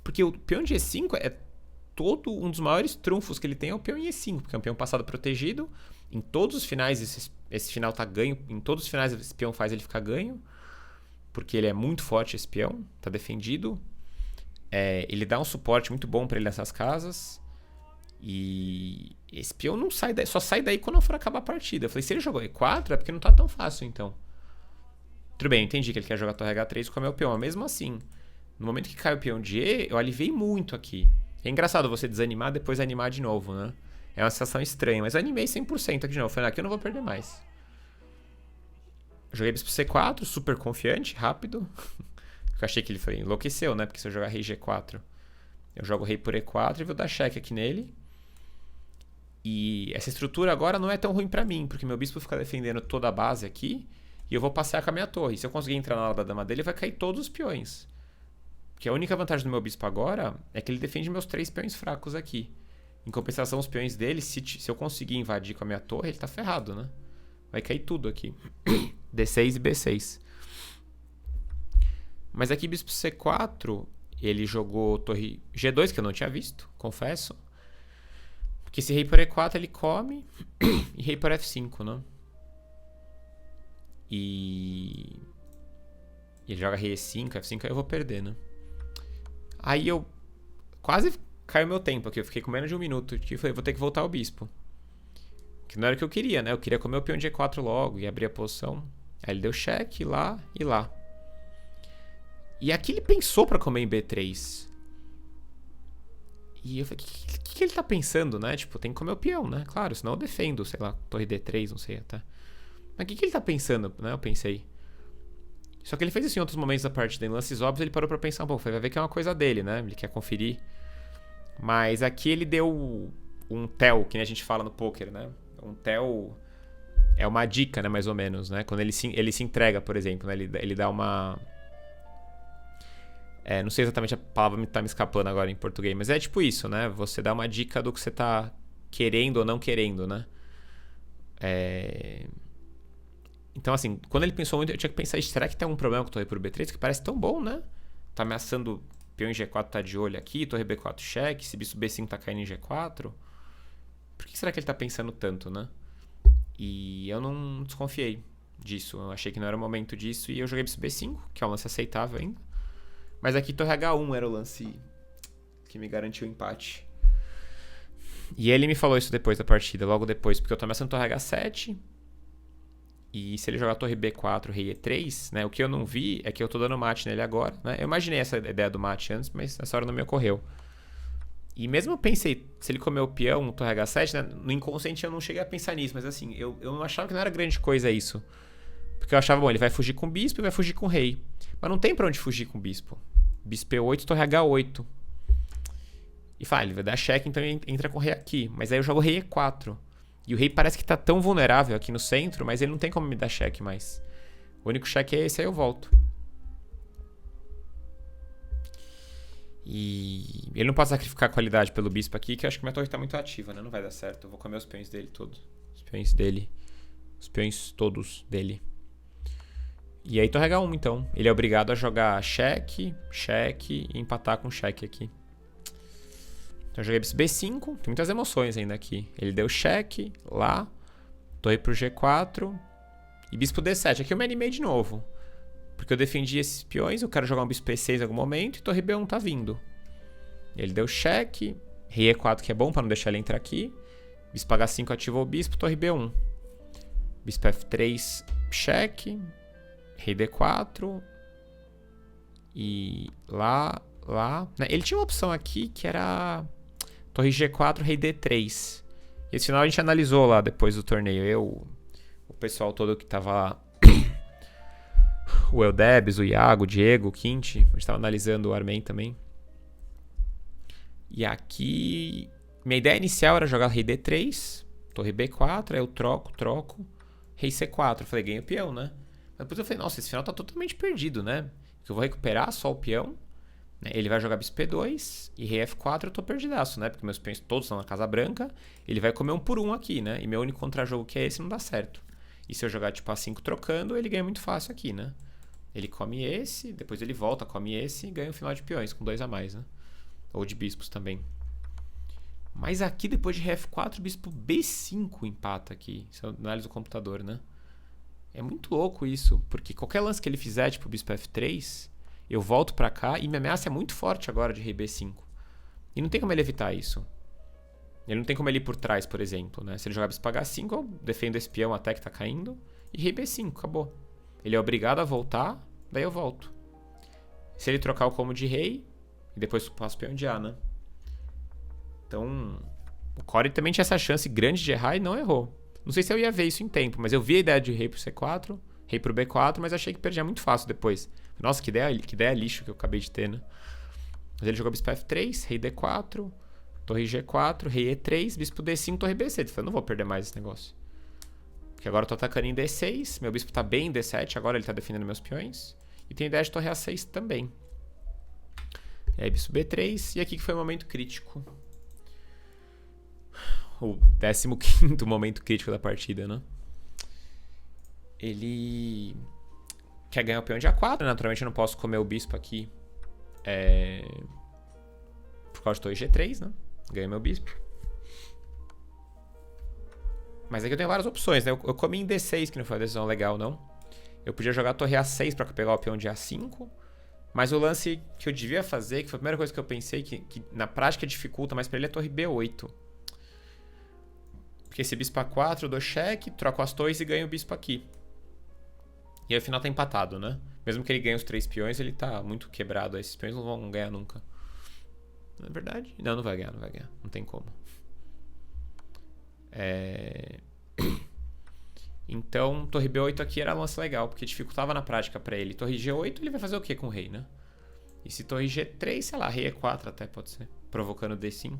Porque o peão de E5 é todo um dos maiores trunfos que ele tem é o peão em E5. Porque é um peão passado protegido. Em todos os finais, esse final tá ganho. Em todos os finais, esse peão faz ele ficar ganho. Porque ele é muito forte, esse peão. Tá defendido. Ele dá um suporte muito bom pra ele nessas casas. E esse peão não sai daí. Só sai daí quando for acabar a partida. Eu falei, se ele jogou E4, é porque não tá tão fácil, então. Tudo bem, eu entendi que ele quer jogar torre H3 com o meu peão. Mas mesmo assim, no momento que cai o peão de E, eu aliviei muito aqui. É engraçado você desanimar, depois animar de novo, né? É uma sensação estranha. Mas eu animei 100% aqui de novo. Falei, aqui eu não vou perder mais. Joguei bispo C4, super confiante, rápido. Eu achei que ele enlouqueceu, né? Porque se eu jogar rei G4, eu jogo rei por E4 e vou dar cheque aqui nele. E essa estrutura agora não é tão ruim pra mim, porque meu bispo fica defendendo toda a base aqui. E eu vou passear com a minha torre. Se eu conseguir entrar na ala da dama dele, vai cair todos os peões. Porque a única vantagem do meu bispo agora é que ele defende meus 3 peões fracos aqui. Em compensação, os peões dele, se eu conseguir invadir com a minha torre, ele tá ferrado, né? Vai cair tudo aqui. D6 e B6. Mas aqui, bispo C4, ele jogou torre G2, que eu não tinha visto, confesso. Porque esse rei por E4 ele come. E rei por F5, né? E ele joga rei E5, F5, aí eu vou perder, né? Aí eu quase caiu meu tempo aqui. Eu fiquei com menos de 1 minuto. E falei, vou ter que voltar ao bispo. Que não era o que eu queria, né? Eu queria comer o peão de E4 logo e abrir a posição. Aí ele deu cheque lá e lá. E aqui ele pensou pra comer em B3. E eu falei, o que ele tá pensando, né? Tipo, tem que comer o peão, né? Claro, senão eu defendo, sei lá, torre D3, não sei até. Mas o que ele tá pensando, né? Eu pensei. Só que ele fez isso em outros momentos da partida. Em lances óbvios, ele parou pra pensar um pouco. Vai ver que é uma coisa dele, né? Ele quer conferir. Mas aqui ele deu um tell, que nem a gente fala no poker, né? Um tell é uma dica, né? Mais ou menos, né? Quando ele se entrega, por exemplo, né? Ele dá uma Não sei exatamente a palavra que tá me escapando agora em português, mas é tipo isso, né? Você dá uma dica do que você tá querendo ou não querendo, né? Então, assim, quando ele pensou muito, eu tinha que pensar, será que tem um problema com torre por B3? Que parece tão bom, né? Tá ameaçando peão em G4, tá de olho aqui, torre B4 cheque, se bispo B5 tá caindo em G4. Por que será que ele tá pensando tanto, né? E eu não desconfiei disso. Eu achei que não era o momento disso e eu joguei bispo B5, que é um lance aceitável ainda. Mas aqui torre H1 era o lance que me garantiu o empate. E ele me falou isso depois da partida, logo depois, porque eu tô ameaçando torre H7. E se ele jogar torre B4, rei E3, né? O que eu não vi é que eu tô dando mate nele agora, né? Eu imaginei essa ideia do mate antes, mas essa hora não me ocorreu. E mesmo eu pensei, se ele comer o peão, torre H7, né? No inconsciente eu não cheguei a pensar nisso, mas assim, eu não achava que não era grande coisa isso. Porque eu achava, bom, ele vai fugir com o bispo e vai fugir com o rei. Mas não tem pra onde fugir com o bispo. Bispo E8, torre H8. E fala, ele vai dar cheque, então ele entra com o rei aqui. Mas aí eu jogo o rei E4. E o rei parece que tá tão vulnerável aqui no centro, mas ele não tem como me dar cheque mais. O único cheque é esse, aí eu volto. E ele não pode sacrificar a qualidade pelo bispo aqui, que eu acho que minha torre tá muito ativa, né? Não vai dar certo. Eu vou comer os peões dele todos. Os peões dele. Os peões todos dele. E aí torre H1, então. Ele é obrigado a jogar cheque, cheque e empatar com cheque aqui. Então eu joguei bispo B5, tem muitas emoções ainda aqui. Ele deu cheque lá, torre pro G4 e bispo D7. Aqui eu me animei de novo, porque eu defendi esses peões, eu quero jogar um bispo E6 em algum momento e torre B1 tá vindo. Ele deu cheque, rei E4 que é bom pra não deixar ele entrar aqui. Bispo H5 ativou o bispo, torre B1. Bispo F3, cheque, rei D4 e lá. Ele tinha uma opção aqui que era torre G4, rei D3. E esse final a gente analisou lá depois do torneio. O pessoal todo que tava lá. O Eudebs, o Iago, o Diego, o Quinti. A gente tava analisando o Armen também. E aqui... Minha ideia inicial era jogar rei D3, torre B4, aí eu troco. Rei C4. Eu falei, ganhei o peão, né? Mas depois eu falei, nossa, esse final tá totalmente perdido, né? Porque eu vou recuperar só o peão. Ele vai jogar bispo P2 e rei F4 eu tô perdidaço, né? Porque meus peões todos estão na casa branca. Ele vai comer um por um aqui, né? E meu único contra-jogo que é esse não dá certo. E se eu jogar tipo A5 trocando, ele ganha muito fácil aqui, né? Ele come esse, depois ele volta, come esse e ganha um final de peões com 2 a mais, né? Ou de bispos também. Mas aqui depois de rei F4, bispo B5 empata aqui. Isso é análise do computador, né? É muito louco isso, porque qualquer lance que ele fizer, tipo bispo F3... Eu volto pra cá e minha ameaça é muito forte agora de rei B5. E não tem como ele evitar isso. Ele não tem como ele ir por trás, por exemplo, né? Se ele jogar bispo H5, eu defendo esse peão até que tá caindo. E rei B5, acabou. Ele é obrigado a voltar, daí eu volto. Se ele trocar o como de rei, e depois passo o peão de A, né? Então, o Corey também tinha essa chance grande de errar e não errou. Não sei se eu ia ver isso em tempo, mas eu vi a ideia de rei pro C4, rei pro B4, mas achei que perdia muito fácil depois. Nossa, que ideia lixo que eu acabei de ter, né? Mas ele jogou bispo F3, rei D4, torre G4, rei E3, bispo D5, torre B6. Eu falei, não vou perder mais esse negócio. Porque agora eu tô atacando em D6, meu bispo tá bem em D7, agora ele tá defendendo meus peões. E tem ideia de torre A6 também. E aí bispo B3, e aqui que foi o momento crítico. O 15º momento crítico da partida, né? Ele... quer ganhar o peão de A4, naturalmente eu não posso comer o bispo aqui por causa de torre G3, né? Ganhei meu bispo. Mas aqui eu tenho várias opções, né? Eu comi em D6, que não foi uma decisão legal, não. Eu podia jogar a torre A6 pra pegar o peão de A5. Mas o lance que eu devia fazer, que foi a primeira coisa que eu pensei, que na prática dificulta, mas pra ele é a torre B8. Porque esse bispo A4 eu dou cheque, troco as torres e ganho o bispo aqui. E aí o final tá empatado, né? Mesmo que ele ganhe os 3 peões, ele tá muito quebrado. Esses peões não vão ganhar nunca. Não é verdade? Não vai ganhar. Não tem como. Então, torre B8 aqui era um lance legal, porque dificultava na prática pra ele. Torre G8, ele vai fazer o que com o rei, né? E se torre G3, sei lá, rei E4 até pode ser. Provocando D5.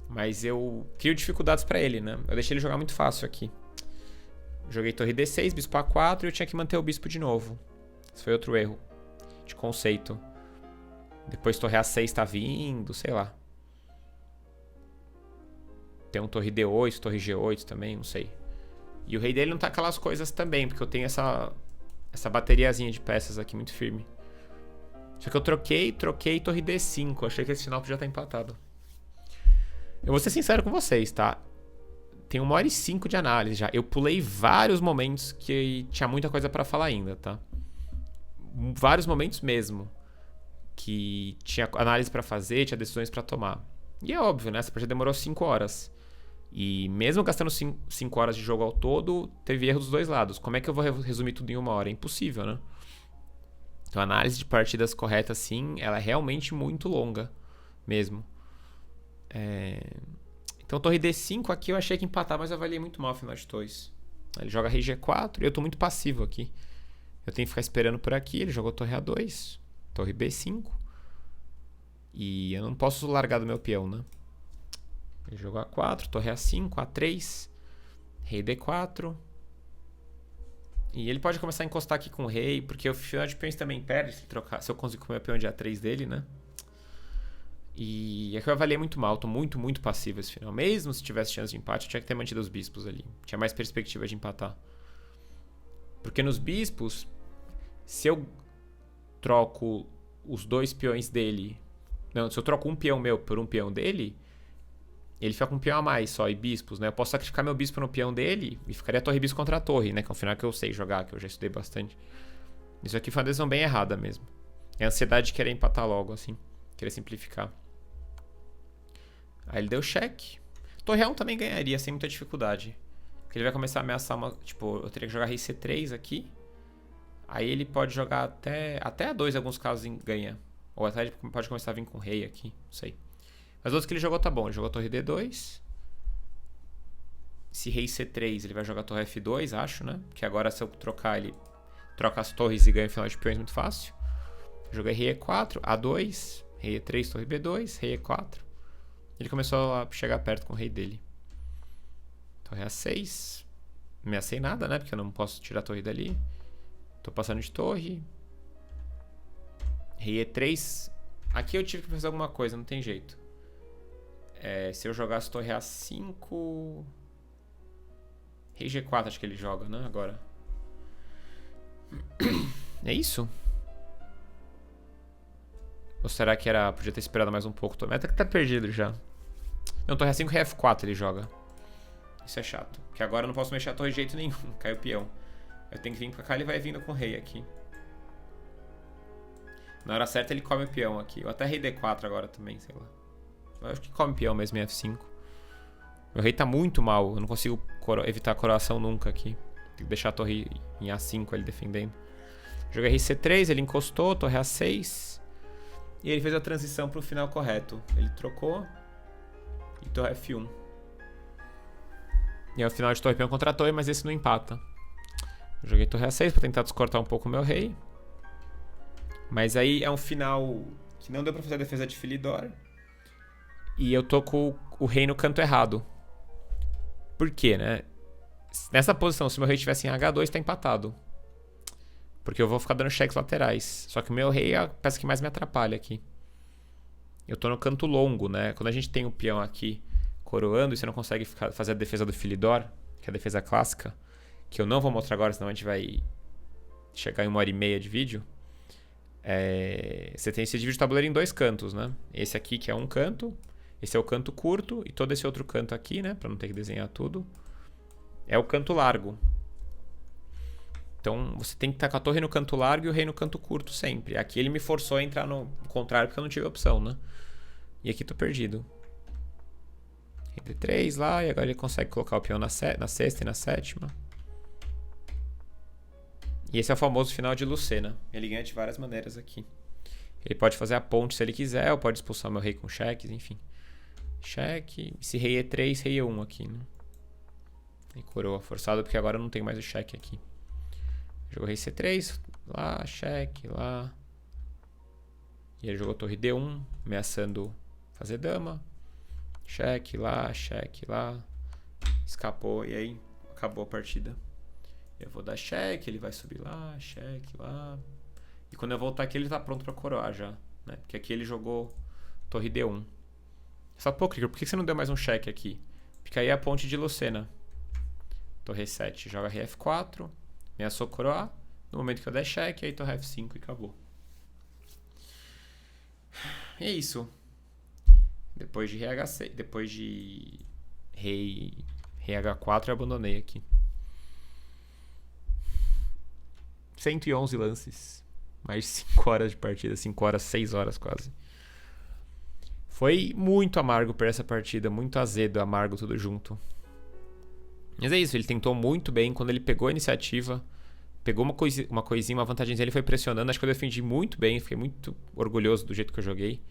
Mas eu crio dificuldades pra ele, né? Eu deixei ele jogar muito fácil aqui. Joguei torre D6, bispo A4 e eu tinha que manter o bispo de novo. Esse foi outro erro de conceito. Depois torre A6 tá vindo, sei lá. Tem um torre D8, torre G8 também, não sei. E o rei dele não tá aquelas coisas também, porque eu tenho essa bateriazinha de peças aqui muito firme. Só que eu troquei torre D5. Achei que esse final podia estar empatado. Eu vou ser sincero com vocês, tá? Tem 1h05 de análise já. Eu pulei vários momentos que tinha muita coisa pra falar ainda, tá? Vários momentos mesmo. Que tinha análise pra fazer, tinha decisões pra tomar. E é óbvio, né? Essa partida demorou 5 horas. E mesmo gastando 5 horas de jogo ao todo, teve erro dos dois lados. Como é que eu vou resumir tudo em 1 hora? É impossível, né? Então a análise de partidas correta, sim, ela é realmente muito longa. Mesmo. Então torre D5 aqui eu achei que empatar, mas eu avaliei muito mal o final de torres. Ele joga rei G4 e eu tô muito passivo aqui. Eu tenho que ficar esperando por aqui. Ele jogou torre A2, torre B5. E eu não posso largar do meu peão, né? Ele jogou A4, torre A5, A3, rei D4. E ele pode começar a encostar aqui com o rei, porque o final de peões também perde se eu conseguir comer o peão de A3 dele, né? E aqui eu avaliei muito mal, tô muito, muito passivo esse final. Mesmo se tivesse chance de empate, eu tinha que ter mantido os bispos ali. Tinha mais perspectiva de empatar. Porque nos bispos, se eu troco os 2 peões dele... Não, se eu troco um peão meu por um peão dele, ele fica com um peão a mais só, e bispos, né? Eu posso sacrificar meu bispo no peão dele e ficaria torre bispo contra a torre, né? Que é um final que eu sei jogar, que eu já estudei bastante. Isso aqui foi uma decisão bem errada mesmo. É a ansiedade de querer empatar logo, assim. Querer simplificar. Aí ele deu cheque. Torre A1 também ganharia, sem muita dificuldade. Porque ele vai começar a ameaçar uma... Tipo, eu teria que jogar rei C3 aqui. Aí ele pode jogar até A2 em alguns casos ganha. Ou até ele pode começar a vir com rei aqui, não sei. Mas outros que ele jogou tá bom. Ele jogou torre D2. Se rei C3, ele vai jogar torre F2, acho, né? Que agora se eu trocar, ele troca as torres e ganha o final de peões muito fácil. Joguei rei E4, A2, rei E3, torre B2, rei E4. Ele começou a chegar perto com o rei dele. Torre A6. Não ameacei nada, né? Porque eu não posso tirar a torre dali. Tô passando de torre. Rei E3. Aqui eu tive que fazer alguma coisa, não tem jeito. Se eu jogasse torre A5... Rei G4 acho que ele joga, né? Agora. É isso? Ou será que podia ter esperado mais um pouco? Até que tá perdido já. Não, torre A5, rei F4 ele joga. Isso é chato. Porque agora eu não posso mexer a torre de jeito nenhum. Cai o peão. Eu tenho que vir pra cá, ele vai vindo com o rei aqui. Na hora certa ele come o peão aqui. Ou até rei D4 agora também, sei lá. Eu acho que come peão mesmo em F5. Meu rei tá muito mal. Eu não consigo evitar a coroação nunca aqui. Tem que deixar a torre em A5 ele defendendo. Joguei rei C3, ele encostou, torre A6. E ele fez a transição pro final correto. Ele trocou. E torre F1. E é o final de torre peão contra a torre, mas esse não empata. Eu joguei torre A6 pra tentar descortar um pouco o meu rei. Mas aí é um final que não deu pra fazer a defesa de Philidor. E eu tô com o rei no canto errado. Por quê, né? Nessa posição, se o meu rei estivesse em H2, tá empatado. Porque eu vou ficar dando cheques laterais. Só que o meu rei é a peça que mais me atrapalha aqui. Eu tô no canto longo, né? Quando a gente tem o peão aqui coroando e você não consegue fazer a defesa do Philidor, que é a defesa clássica, que eu não vou mostrar agora, senão a gente vai chegar em 1h30 de vídeo. Você divide o tabuleiro em 2 cantos, né? Esse aqui que é um canto, esse é o canto curto e todo esse outro canto aqui, né? Pra não ter que desenhar tudo. É o canto largo. Então você tem que estar com a torre no canto largo e o rei no canto curto sempre. Aqui ele me forçou a entrar no contrário porque eu não tive opção, né? E aqui tô perdido. Rei D3 lá, e agora ele consegue colocar o peão na sexta e na sétima. E esse é o famoso final de Lucena. Ele ganha de várias maneiras aqui. Ele pode fazer a ponte se ele quiser, ou pode expulsar meu rei com cheques, enfim. Cheque. Se rei E3, rei E1 aqui, né? E coroa forçado, porque agora eu não tenho mais o cheque aqui. Jogou rei C3, lá, cheque, lá. E ele jogou torre D1, ameaçando fazer dama. Cheque lá, escapou e aí acabou a partida. Eu vou dar cheque, ele vai subir lá, cheque lá. E quando eu voltar aqui ele tá pronto pra coroar já. né? Porque aqui ele jogou torre D1. Só, pô, Krieger, por que você não deu mais um cheque aqui? Porque aí é a ponte de Lucena. Torre E7, joga rei F4, ameaçou coroar. No momento que eu der cheque, aí torre F5 e acabou. E é isso. Depois de rei H6, depois de rei H4, eu abandonei aqui. 111 lances. Mais de 5 horas de partida. 5 horas, 6 horas quase. Foi muito amargo por essa partida. Muito azedo, amargo, tudo junto. Mas é isso, ele tentou muito bem. Quando ele pegou a iniciativa, pegou uma coisinha, uma vantagemzinha, ele foi pressionando. Acho que eu defendi muito bem. Fiquei muito orgulhoso do jeito que eu joguei.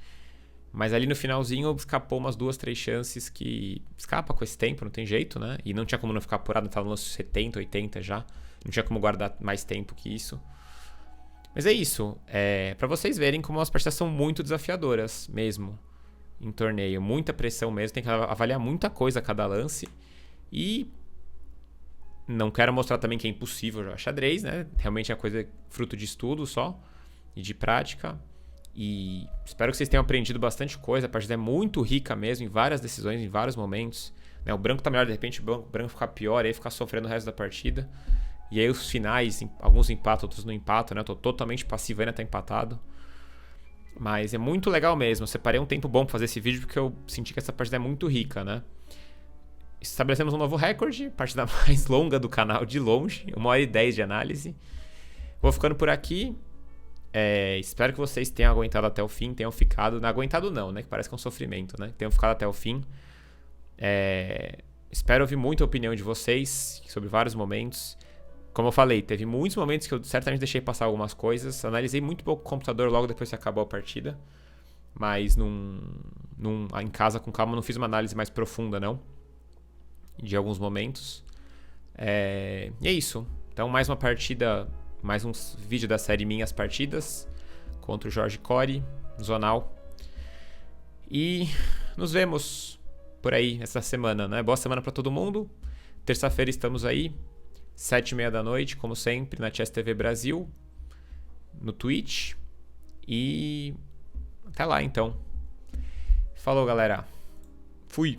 Mas ali no finalzinho escapou umas 2, 3 chances que escapa com esse tempo, não tem jeito, né? E não tinha como não ficar apurado, tava no lance 70, 80 já. Não tinha como guardar mais tempo que isso. Mas é isso. Pra vocês verem como as partidas são muito desafiadoras mesmo em torneio. Muita pressão mesmo, tem que avaliar muita coisa a cada lance. E não quero mostrar também que é impossível jogar xadrez, né? Realmente é coisa fruto de estudo só e de prática. E espero que vocês tenham aprendido bastante coisa. A partida é muito rica mesmo, em várias decisões, em vários momentos. Né? O branco tá melhor, de repente o branco ficar pior, aí ficar sofrendo o resto da partida. E aí os finais, alguns empatam, outros não empatam, né? Eu tô totalmente passivo, ainda tá empatado. Mas é muito legal mesmo. Eu separei um tempo bom pra fazer esse vídeo, porque eu senti que essa partida é muito rica, né? Estabelecemos um novo recorde, partida mais longa do canal de longe, 1h10 de análise. Vou ficando por aqui. Espero que vocês tenham aguentado até o fim, tenham ficado. Não aguentado não, né? Que parece que é um sofrimento, né? Tenham ficado até o fim. Espero ouvir muita opinião de vocês sobre vários momentos. Como eu falei, teve muitos momentos que eu certamente deixei passar algumas coisas. Analisei muito pouco o computador logo depois que acabou a partida. Mas em casa, com calma, não fiz uma análise mais profunda, não. De alguns momentos. E é isso. Então, mais uma partida, mais um vídeo da série Minhas Partidas contra o Jorge Core, Zonal. E nos vemos por aí essa semana, né? Boa semana pra todo mundo. Terça-feira estamos aí, 7h30 da noite, como sempre, na Chess TV Brasil, no Twitch. E até lá, então. Falou, galera. Fui.